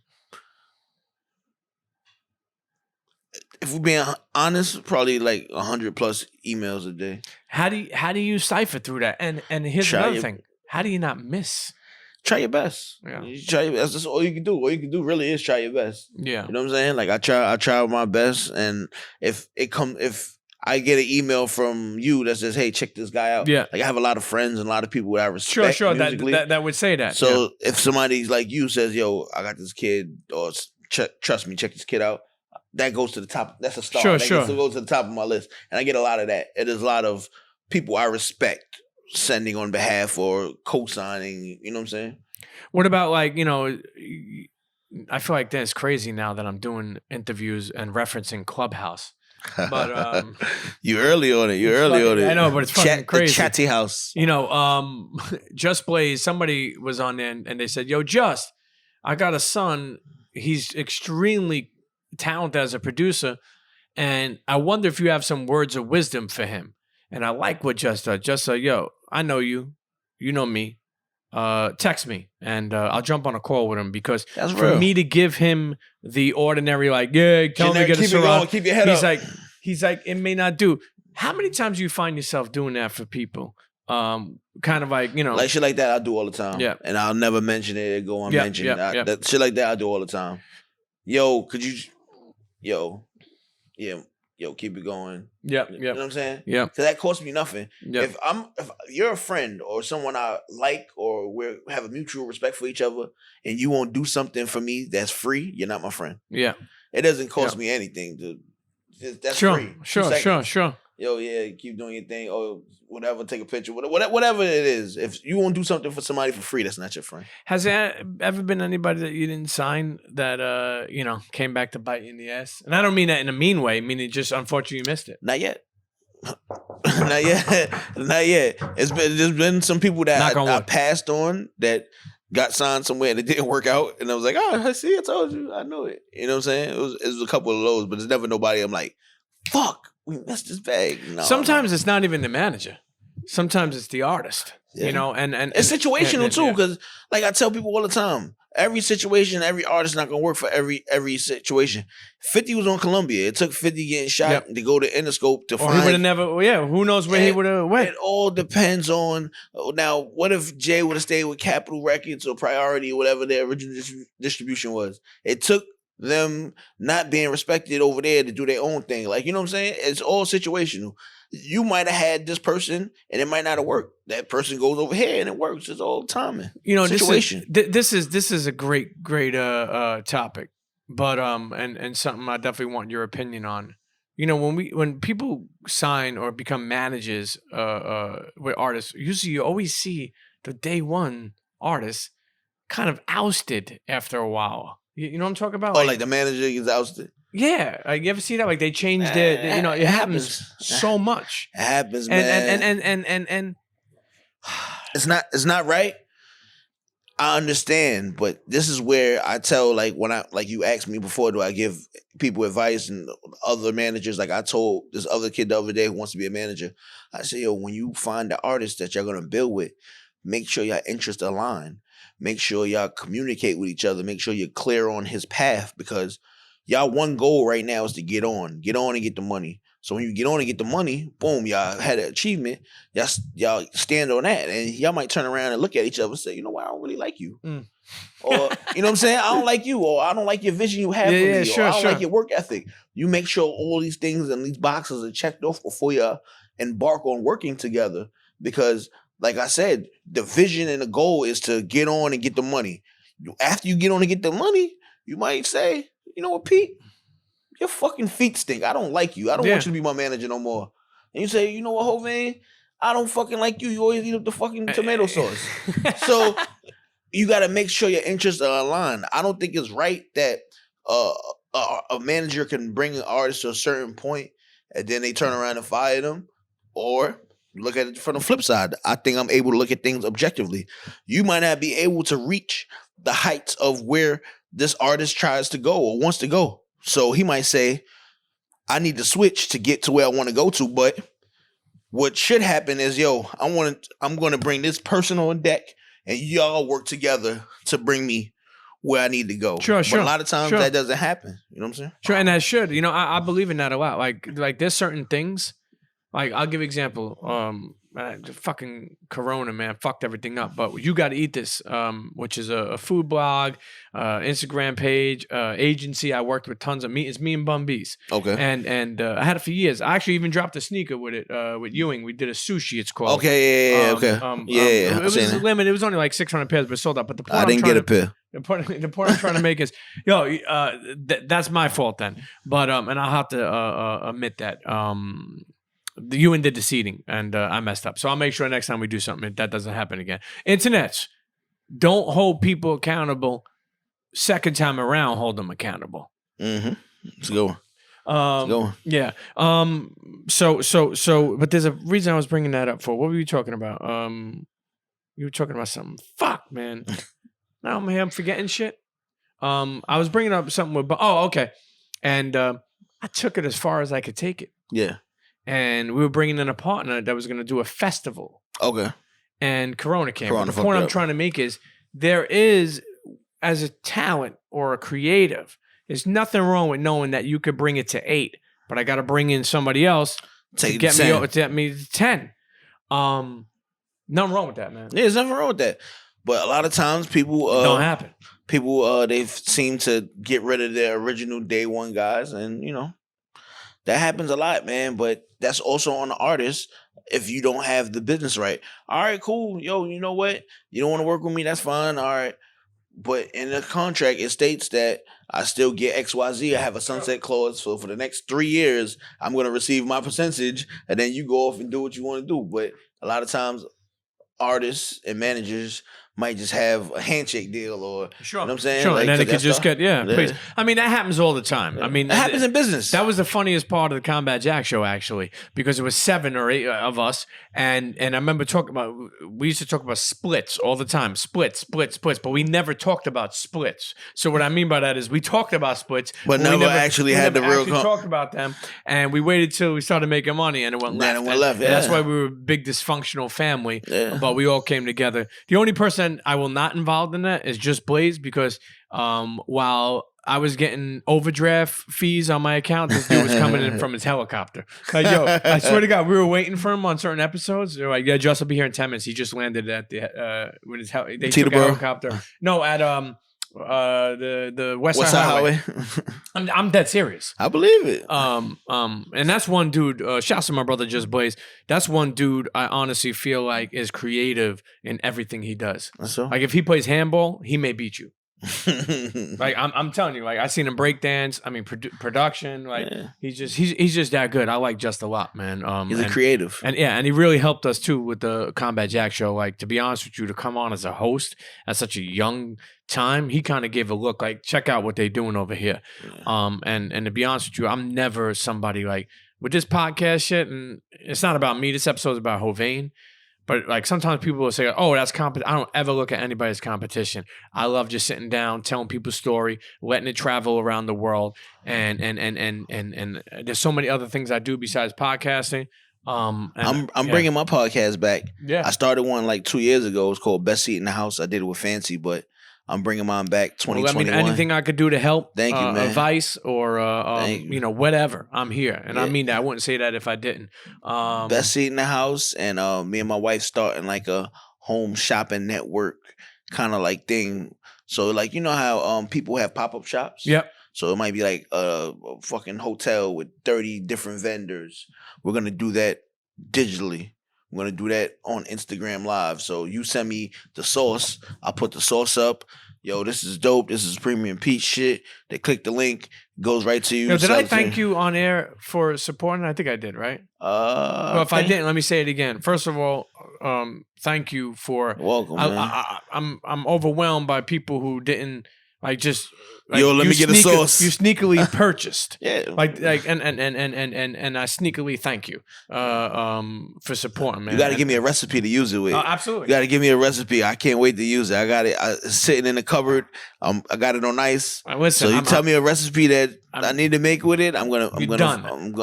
if we're being honest, probably like 100 plus emails a day. How do you cipher through that? And here's another thing. How do you not miss? Try your best. Yeah. You try your best. That's all you can do. All you can do really is try your best. Yeah. You know what I'm saying? Like I try my best, and if I get an email from you that says, "Hey, check this guy out." Yeah. Like I have a lot of friends and a lot of people that I respect. Sure. Musically. That would say that. So if somebody's like you says, "Yo, I got this kid," or trust me, check this kid out. That goes to the top. That's a star. That goes to the top of my list, and I get a lot of that. It is a lot of people I respect sending on behalf or co-signing. You know what I'm saying? What about like, you know, I feel like that's crazy now that I'm doing interviews and referencing Clubhouse. But you're early on it. You're early on it. I know, but it's fucking crazy. The chatty house. You know, Just Blaze, somebody was on there and they said, "Yo, Just, I got a son. He's extremely talented as a producer, and I wonder if you have some words of wisdom for him." And I like what Just said. Just said, "Yo, I know you. You know me. Text me and I'll jump on a call with him," because that's for real. me to give him the ordinary, like, yeah, tell him to get a Ciroc. Keep your head up. He's like, it may not do. How many times do you find yourself doing that for people? Kind of like, you know, like shit like that I do all the time. Yeah. And I'll never mention it. It go unmentioned. That shit like that I do all the time. Yo, could you keep it going. Yeah. You know what I'm saying? Yeah. Because that costs me nothing. Yeah. If you're a friend or someone I like, or we have a mutual respect for each other, and you won't do something for me that's free, you're not my friend. Yeah. It doesn't cost me anything. That's free. Sure. Yo, yeah, keep doing your thing. Or whatever, take a picture. Whatever it is. If you won't do something for somebody for free, that's not your friend. Has there ever been anybody that you didn't sign that, you know, came back to bite you in the ass? And I don't mean that in a mean way. I mean, it just, unfortunately, you missed it. Not yet. Not yet. There's been some people that I passed on that got signed somewhere and it didn't work out, and I was like, "Oh, I see, I told you, I knew it." You know what I'm saying? It was a couple of those, but there's never nobody I'm like, "Fuck, we missed this bag." No, sometimes it's not even the manager. Sometimes it's the artist. Yeah. You know, and it's situational too, because like I tell people all the time, every situation, every artist not gonna work for every situation. 50 was on Columbia. It took 50 getting shot to go to Interscope to find. He would have never. Yeah, who knows where he would have went? It all depends on. Now, what if Jay would have stayed with Capitol Records or Priority or whatever their original distribution was? It took them not being respected over there to do their own thing. Like, you know what I'm saying? It's all situational. You might have had this person and it might not have worked. That person goes over here and it works. It's all timing. You know, situation. This is a great topic, but and something I definitely want your opinion on. You know, when people sign or become managers with artists, usually you always see the day one artist kind of ousted after a while. You know what I'm talking about? Oh, like the manager gets ousted. Yeah, like, you ever see that? Like they changed it. You know, it happens so much. It happens, man. And it's not right. I understand, but this is where I tell, like, when you asked me before, do I give people advice and other managers? Like I told this other kid the other day who wants to be a manager, I say, yo, when you find the artist that you're gonna build with, make sure your interests align. Make sure y'all communicate with each other. Make sure you're clear on his path, because y'all one goal right now is to get on and get the money. So when you get on and get the money, boom, y'all had an achievement. Y'all stand on that, and y'all might turn around and look at each other and say, "You know what? I don't really like you," or you know what I'm saying? I don't like you, or I don't like your vision you have for me, or I don't like your work ethic. You make sure all these things and these boxes are checked off before you embark on working together, because, like I said, the vision and the goal is to get on and get the money. After you get on and get the money, you might say, "You know what, Pete? Your fucking feet stink. I don't like you. I don't want you to be my manager no more." And you say, "You know what, Hovain? I don't fucking like you. You always eat up the fucking tomato sauce." So you got to make sure your interests are aligned. I don't think it's right that a manager can bring an artist to a certain point and then they turn around and fire them, or look at it from the flip side. I think I'm able to look at things objectively. You might not be able to reach the heights of where this artist tries to go or wants to go. So he might say, I need to switch to get to where I want to go to. But what should happen is, I'm going to bring this person on deck and y'all work together to bring me where I need to go. Sure. But a lot of times that doesn't happen. You know what I'm saying? Sure, and that should. I believe in that a lot. Like there's certain things. Like I'll give an example. Fucking Corona, man, fucked everything up. But you got to eat this, which is a food blog, Instagram page, agency. I worked with tons of It's me and Bum B's. Okay. And I had it for years. I actually even dropped a sneaker with it with Ewing. We did a sushi. It's called. Okay. Yeah. Okay. It was limited. It was only like 600 pairs, but it sold out. But the point I didn't get a pair. The point I'm trying to make is, that's my fault then. But and I'll have to admit that. The Ewan did the seeding, and I messed up. So I'll make sure next time we do something that doesn't happen again. Internets, don't hold people accountable. Second time around, hold them accountable. Mm-hmm. It's a good one. Yeah. So, but there's a reason I was bringing that up for. What were you talking about? You were talking about something. Fuck, man. Now I'm forgetting shit. I was bringing up something with. Okay. And I took it as far as I could take it. Yeah. And we were bringing in a partner that was going to do a festival. Okay. And Corona came. The point I'm trying to make is there is, as a talent or a creative, there's nothing wrong with knowing that you could bring it to 8, but I got to bring in somebody else to get me to 10. Nothing wrong with that, man. Yeah, there's nothing wrong with that. But a lot of times people don't happen. People they seem to get rid of their original day one guys, and that happens a lot, man. But that's also on the artist if you don't have the business right. All right, cool. Yo, you know what? You don't want to work with me? That's fine. All right. But in the contract, it states that I still get XYZ. I have a sunset clause. So for the next 3 years, I'm going to receive my percentage. And then you go off and do what you want to do. But a lot of times, artists and managers might just have a handshake deal or, you know what I'm saying? Sure, like, and then it could just get, please. I mean, that happens all the time. Yeah. I mean, it happens in business. That was the funniest part of the Combat Jack show, actually, because it was 7 or 8 of us. And I remember we used to talk about splits all the time. Splits. But we never talked about splits. So what I mean by that is we talked about splits. But never actually had the real... talked about them. And we waited till we started making money and it went left. That's why we were a big dysfunctional family. Yeah. But we all came together. The only person I will not involved in that is just Blaze, because while I was getting overdraft fees on my account, this dude was coming in from his helicopter. Like, I swear to God, we were waiting for him on certain episodes. They're like, Just will be here in 10 minutes. He just landed at the with his they took a helicopter. No, at the West Side Highway. I'm dead serious. I believe it. And that's one dude. Shouts to my brother Just Blaze. That's one dude I honestly feel like is creative in everything he does. So? Like if he plays handball, he may beat you. Like I'm telling you, like I seen him break dance. I mean production. Like he's just that good. I like Just a lot, man. He's a creative, and he really helped us too with the Combat Jack show. Like to be honest with you, to come on as a host at such a young time, he kind of gave a look. Like check out what they're doing over here. And to be honest with you, I'm never somebody like with this podcast shit. And it's not about me. This episode is about Hovain. But like sometimes people will say, "Oh, that's competition." I don't ever look at anybody as competition. I love just sitting down, telling people's story, letting it travel around the world, and there's so many other things I do besides podcasting. I'm bringing my podcast back. Yeah, I started one like 2 years ago. It's called Best Seat in the House. I did it with Fancy, but I'm bringing mine back 2021. Anything I could do to help, thank you, man. Advice or whatever, I'm here, and I mean that. I wouldn't say that if I didn't. Best Seat in the House, and me and my wife starting like a home shopping network kind of like thing. So like how people have pop-up shops. Yep. So it might be like a fucking hotel with 30 different vendors. We're gonna do that digitally. I'm going to do that on Instagram Live. So you send me the sauce. I'll put the sauce up. Yo, this is dope. This is premium peach shit. They click the link. Goes right to you. Did I thank you on air for supporting? I think I did, right? Well, if I didn't, let me say it again. First of all, thank you for... Welcome, man. I'm overwhelmed by people who didn't Like just Yo, let me get a sauce. You sneakily purchased. Yeah. and I sneakily thank you for supporting, man. You got to give me a recipe to use it with. Absolutely. You got to give me a recipe. I can't wait to use it. I got it sitting in the cupboard. I got it on ice. Listen, so you tell me a recipe that I need to make with it. I'm gonna.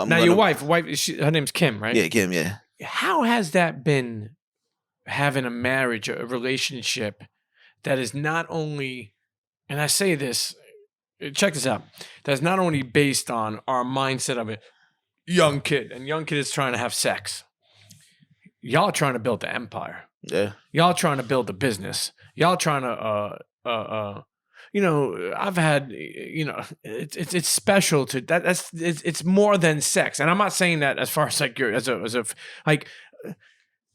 Now your wife, her name's Kim, right? Yeah, Kim. Yeah. How has that been? Having a marriage, a relationship that is not only, and I say this, check this out, that's not only based on our mindset of a young kid, and young kid is trying to have sex. Y'all trying to build the empire. Yeah. Y'all trying to build a business. Y'all trying to, I've had, it's special to that. It's more than sex, and I'm not saying that as far as like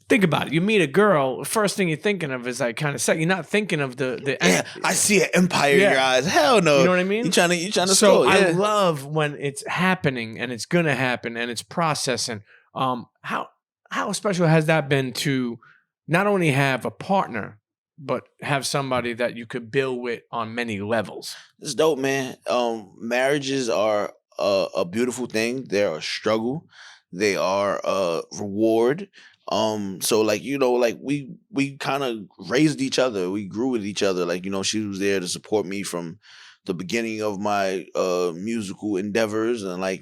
think about it. You meet a girl, first thing you're thinking of is like kind of sex. You're not thinking of the I see an empire in your eyes. Hell no. You know what I mean? You trying to So score. I Yeah. love when it's happening and it's gonna happen and it's processing. How special has that been to not only have a partner, but have somebody that you could build with on many levels? It's dope, man. Marriages are a beautiful thing. They're a struggle. They are a reward. So like, like we kind of raised each other. We grew with each other. Like, she was there to support me from the beginning of my musical endeavors. And like,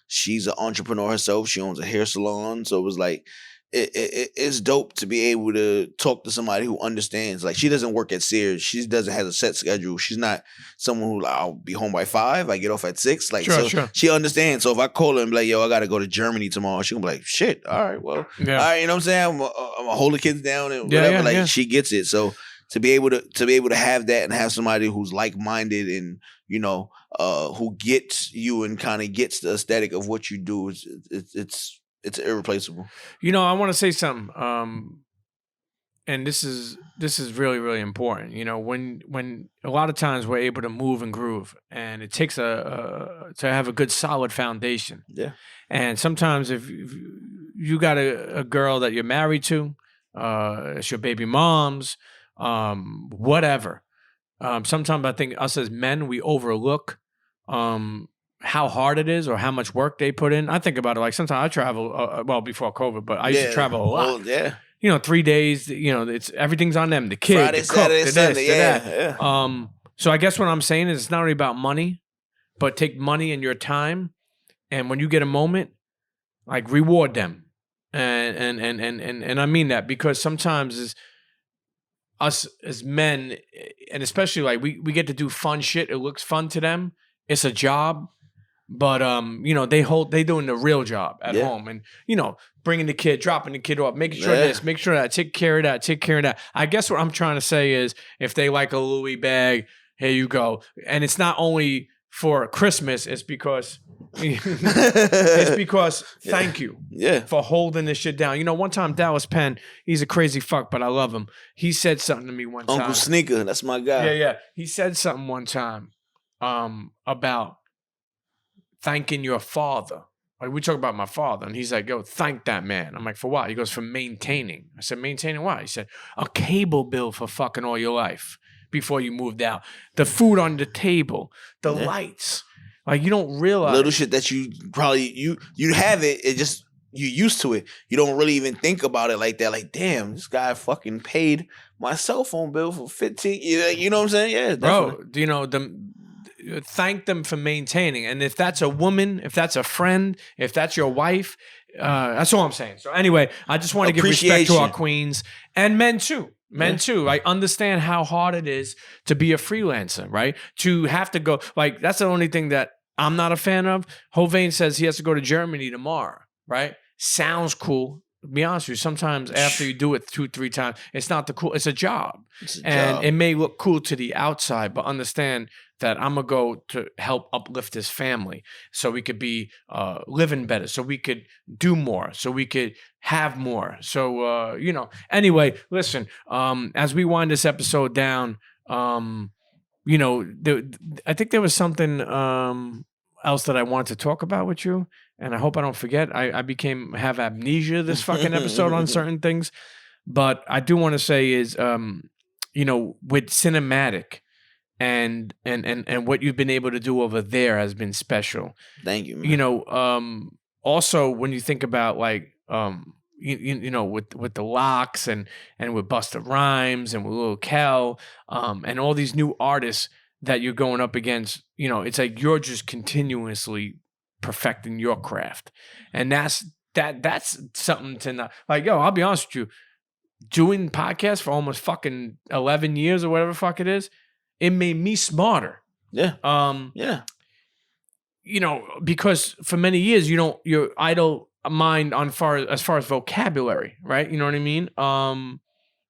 she's an entrepreneur herself. She owns a hair salon. So it was like, it's dope to be able to talk to somebody who understands. Like, she doesn't work at Sears. She doesn't have a set schedule. She's not someone who, like, I'll be home by 5. I get off at 6. Like, Sure. She understands. So if I call her and be like, yo, I got to go to Germany tomorrow, she gonna be like, shit, all right, well, all right, you know what I'm saying? I'm gonna hold the kids down and whatever. She gets it. So to be able to have that and have somebody who's like-minded and, who gets you and kind of gets the aesthetic of what you do, it's irreplaceable. I want to say something, and this is really, really important. When a lot of times we're able to move and groove, and it takes to have a good solid foundation. Yeah. And sometimes if you got a girl that you're married to, it's your baby mom's, whatever. Sometimes I think us as men, we overlook how hard it is or how much work they put in. I think about it like sometimes I travel, before COVID, but I used to travel a lot. Well, 3 days, it's everything's on them. The kid, Friday, the cook, Saturday, the Sunday, this, yeah. So I guess what I'm saying is it's not only about money, but take money and your time, and when you get a moment, like reward them. And I mean that because sometimes is us as men, and especially like we get to do fun shit. It looks fun to them. It's a job. But they doing the real job at home, and bringing the kid, dropping the kid off, making sure this, make sure that, take care of that. I guess what I'm trying to say is, if they like a Louis bag, here you go. And it's not only for Christmas; it's because thank you for holding this shit down. One time Dallas Penn, he's a crazy fuck, but I love him. He said something to me one time. Uncle Sneaker, that's my guy. Yeah. He said something one time about thanking your father. Like, we talk about my father, and he's like, yo, thank that man. I'm like, for what? He goes, for maintaining. I said, maintaining what? He said, a cable bill for fucking all your life before you moved out. The food on the table, the lights. Like, you don't realize. Little shit that you probably, you have it just, you're used to it. You don't really even think about it like that. Like, damn, this guy fucking paid my cell phone bill for 15. You know what I'm saying? Yeah, definitely. Bro, thank them for maintaining. And if that's a woman, if that's a friend, if that's your wife, that's all I'm saying. So anyway, I just want to give respect to our queens and men too. I understand how hard it is to be a freelancer, right? To have to go, like, that's the only thing that I'm not a fan of. Hovain says he has to go to Germany tomorrow, right? Sounds cool. To be honest with you, sometimes after you do it 2-3 times, it's not the cool. It's a job. It may look cool to the outside, but understand that I'm going to go to help uplift his family so we could be living better, so we could do more, so we could have more. So, anyway, listen, as we wind this episode down, I think there was something else that I wanted to talk about with you. And I hope I don't forget. I have amnesia this fucking episode on certain things. But I do want to say is, with cinematic, and what you've been able to do over there has been special. Thank you, man. You know, also when you think about like you know, with the Locks and with Busta Rhymes and with Luh Kel, and all these new artists that you're going up against, you know, it's like you're just continuously perfecting your craft. And that's something to not, like, yo, I'll be honest with you, doing podcasts for almost fucking 11 years or whatever the fuck it is, it made me smarter. Yeah. Yeah. You know, because for many years, you don't, your idle mind as far as vocabulary, right? You know what I mean?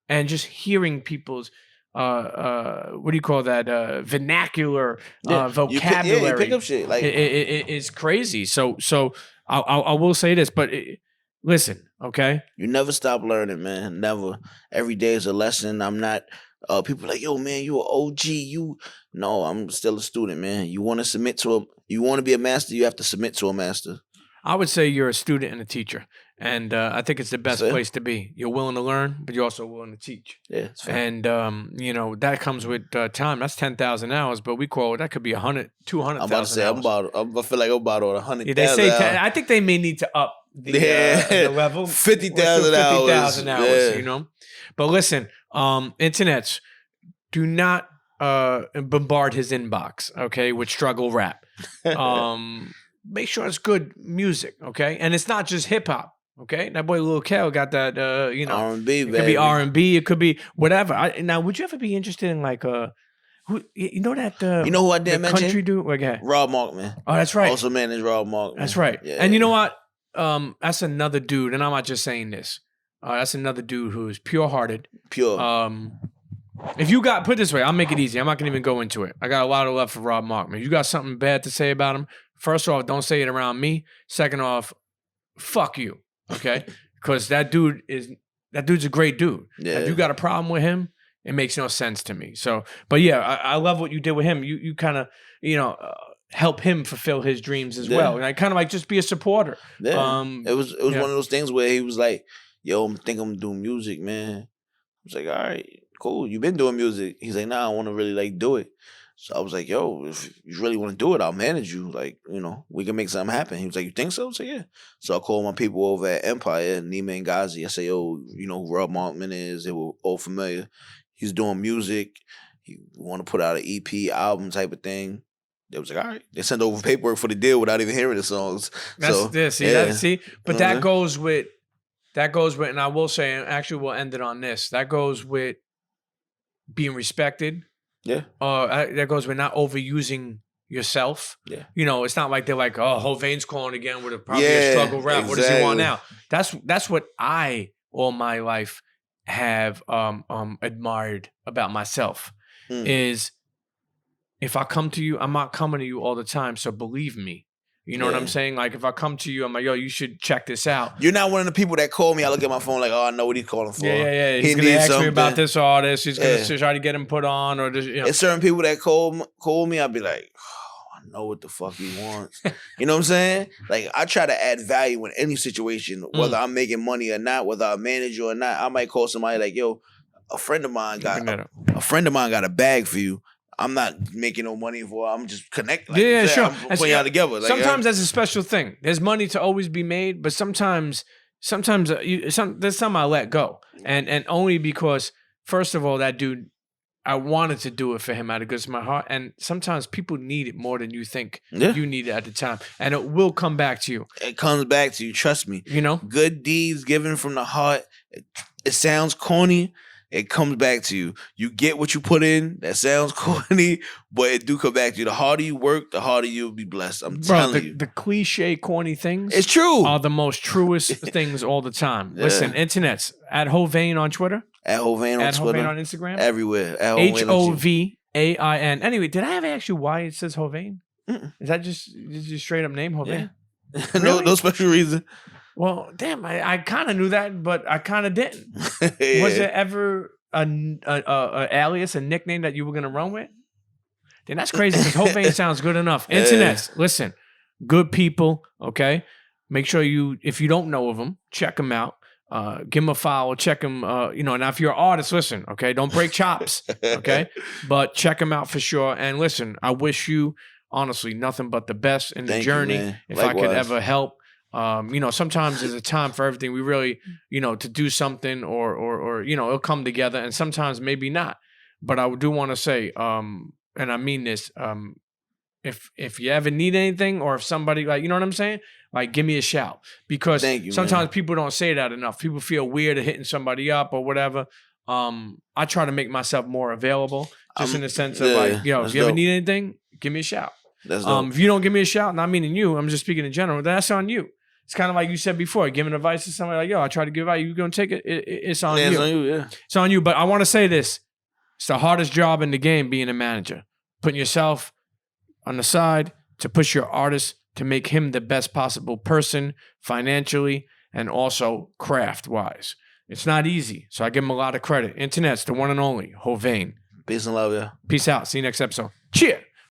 And just hearing people's what do you call that? Vernacular vocabulary. You pick up shit. Like it's crazy. So I will say this, but listen, okay? You never stop learning, man. Never. Every day is a lesson. I'm not. People are like, yo, man, you an OG. No, I'm still a student, man. You want to submit to a. You want to be a master. You have to submit to a master. I would say you're a student and a teacher. And I think it's the best place to be. You're willing to learn, but you're also willing to teach. Yeah, it's fair. And, you know, that comes with time. That's 10,000 hours, but we call it, that could be 100, 200,000 I'm about to say, I feel like I'm about on 100,000 they say I think they may need to up the level. 50,000 hours. 50,000 hours, you know? But listen, internets, do not bombard his inbox, okay, with struggle rap. Make sure it's good music, okay? And it's not just hip hop, okay? That boy Luh Kel got that, you know, R&B, it could be R&B, it could be whatever. Now, would you ever be interested in like who you know that you know who I did mention? Country dude? Okay. Rob Markman. Oh, that's right. Also managed Rob Markman. That's right. Yeah. And you know what? That's another dude, and I'm not just saying this. That's another dude who's pure-hearted. Pure. If you got, put it this way, I'll make it easy. I'm not going to even go into it. I got a lot of love for Rob Markman. You got something bad to say about him? First off, don't say it around me. Second off, fuck you, okay? Because that dude's a great dude. Yeah. If you got a problem with him, it makes no sense to me. So, but yeah, I love what you did with him. You kind of, you know, help him fulfill his dreams as well. And I kind of like just be a supporter. Yeah. It was one of those things where he was like, yo, I think I'm doing music, man. I was like, all right, cool. You've been doing music. He's like, nah, I want to really like do it. So I was like, yo, if you really want to do it, I'll manage you. Like, you know, we can make something happen. He was like, you think so? I said, yeah. So I called my people over at Empire, Nima and Ghazi. I said, yo, you know who Rob Markman is? They were all familiar. He's doing music. He want to put out an EP, album type of thing. They was like, all right. They sent over paperwork for the deal without even hearing the songs. That's so, this. See, but that goes with, and I will say, and actually we'll end it on this. That goes with being respected. Yeah. That goes with not overusing yourself. Yeah. You know, it's not like they're like, oh, Hovain's calling again with probably a struggle rap. Exactly. What does he want now? That's what I all my life have admired about myself. Is if I come to you, I'm not coming to you all the time, so believe me. You know what I'm saying? Like, if I come to you, I'm like, yo, you should check this out. You're not one of the people that call me. I look at my phone like, oh, I know what he's calling for. Yeah. He's going to ask me about this artist. He's going to try to get him put on. Or just, you know. There's certain people that call me, I'll be like, oh, I know what the fuck he wants. You know what I'm saying? Like, I try to add value in any situation, whether I'm making money or not, whether I'm a manager or not. I might call somebody like, yo, a friend of mine got a bag for you. I'm not making no money for it. I'm just connecting. Like sure. I'm putting y'all together. Like, sometimes that's a special thing. There's money to always be made, but sometimes there's some I let go. And only because, first of all, that dude, I wanted to do it for him out of goodness of my heart. And sometimes people need it more than you think you need it at the time. And it will come back to you. It comes back to you. Trust me. You know? Good deeds given from the heart. It sounds corny. It comes back to you. You get what you put in. That sounds corny, but it do come back to you. The harder you work, the harder you'll be blessed. I'm telling you. The cliche corny things it's true. Are the most truest things all the time. Listen, internets, at Hovain on Twitter. At Hovain on Twitter. At Hovain on Instagram. Everywhere. Hovain. Anyway, did I ever ask you why it says Hovain? Is that just straight up name, Hovain? Yeah. Really? No special reason. Well, damn, I kind of knew that, but I kind of didn't. Was there ever a alias, a nickname that you were going to run with? Then that's crazy because Hovain sounds good enough. Internets, listen, good people, okay? Make sure if you don't know of them, check them out. give him a follow, check him. Now if you're an artist, listen, okay, don't break chops, okay, but check him out for sure. And listen, I wish you honestly nothing but the best in the Thank you, journey. man. If I Likewise. could ever help. Sometimes there's a time for everything. We really, to do something or it'll come together, and sometimes maybe not. But I do want to say, and I mean this, if you ever need anything, or if somebody, like, you know what I'm saying? Like, give me a shout. Because Thank you, sometimes man. people don't say that enough. People feel weird at hitting somebody up or whatever. I try to make myself more available, just in the sense of if you ever dope. need anything, give me a shout. That's dope. If you don't give me a shout, not meaning you, I'm just speaking in general, that's on you. It's kind of like you said before, giving advice to somebody like, yo, I try to give advice, you're going to take it, it's on you. It's on you, yeah. It's on you. But I want to say this. It's the hardest job in the game, being a manager. Putting yourself on the side to push your artist to make him the best possible person financially and also craft-wise. It's not easy, so I give him a lot of credit. Internet's the one and only Hovain. Peace and love, yeah. Peace out. See you next episode. CHEA.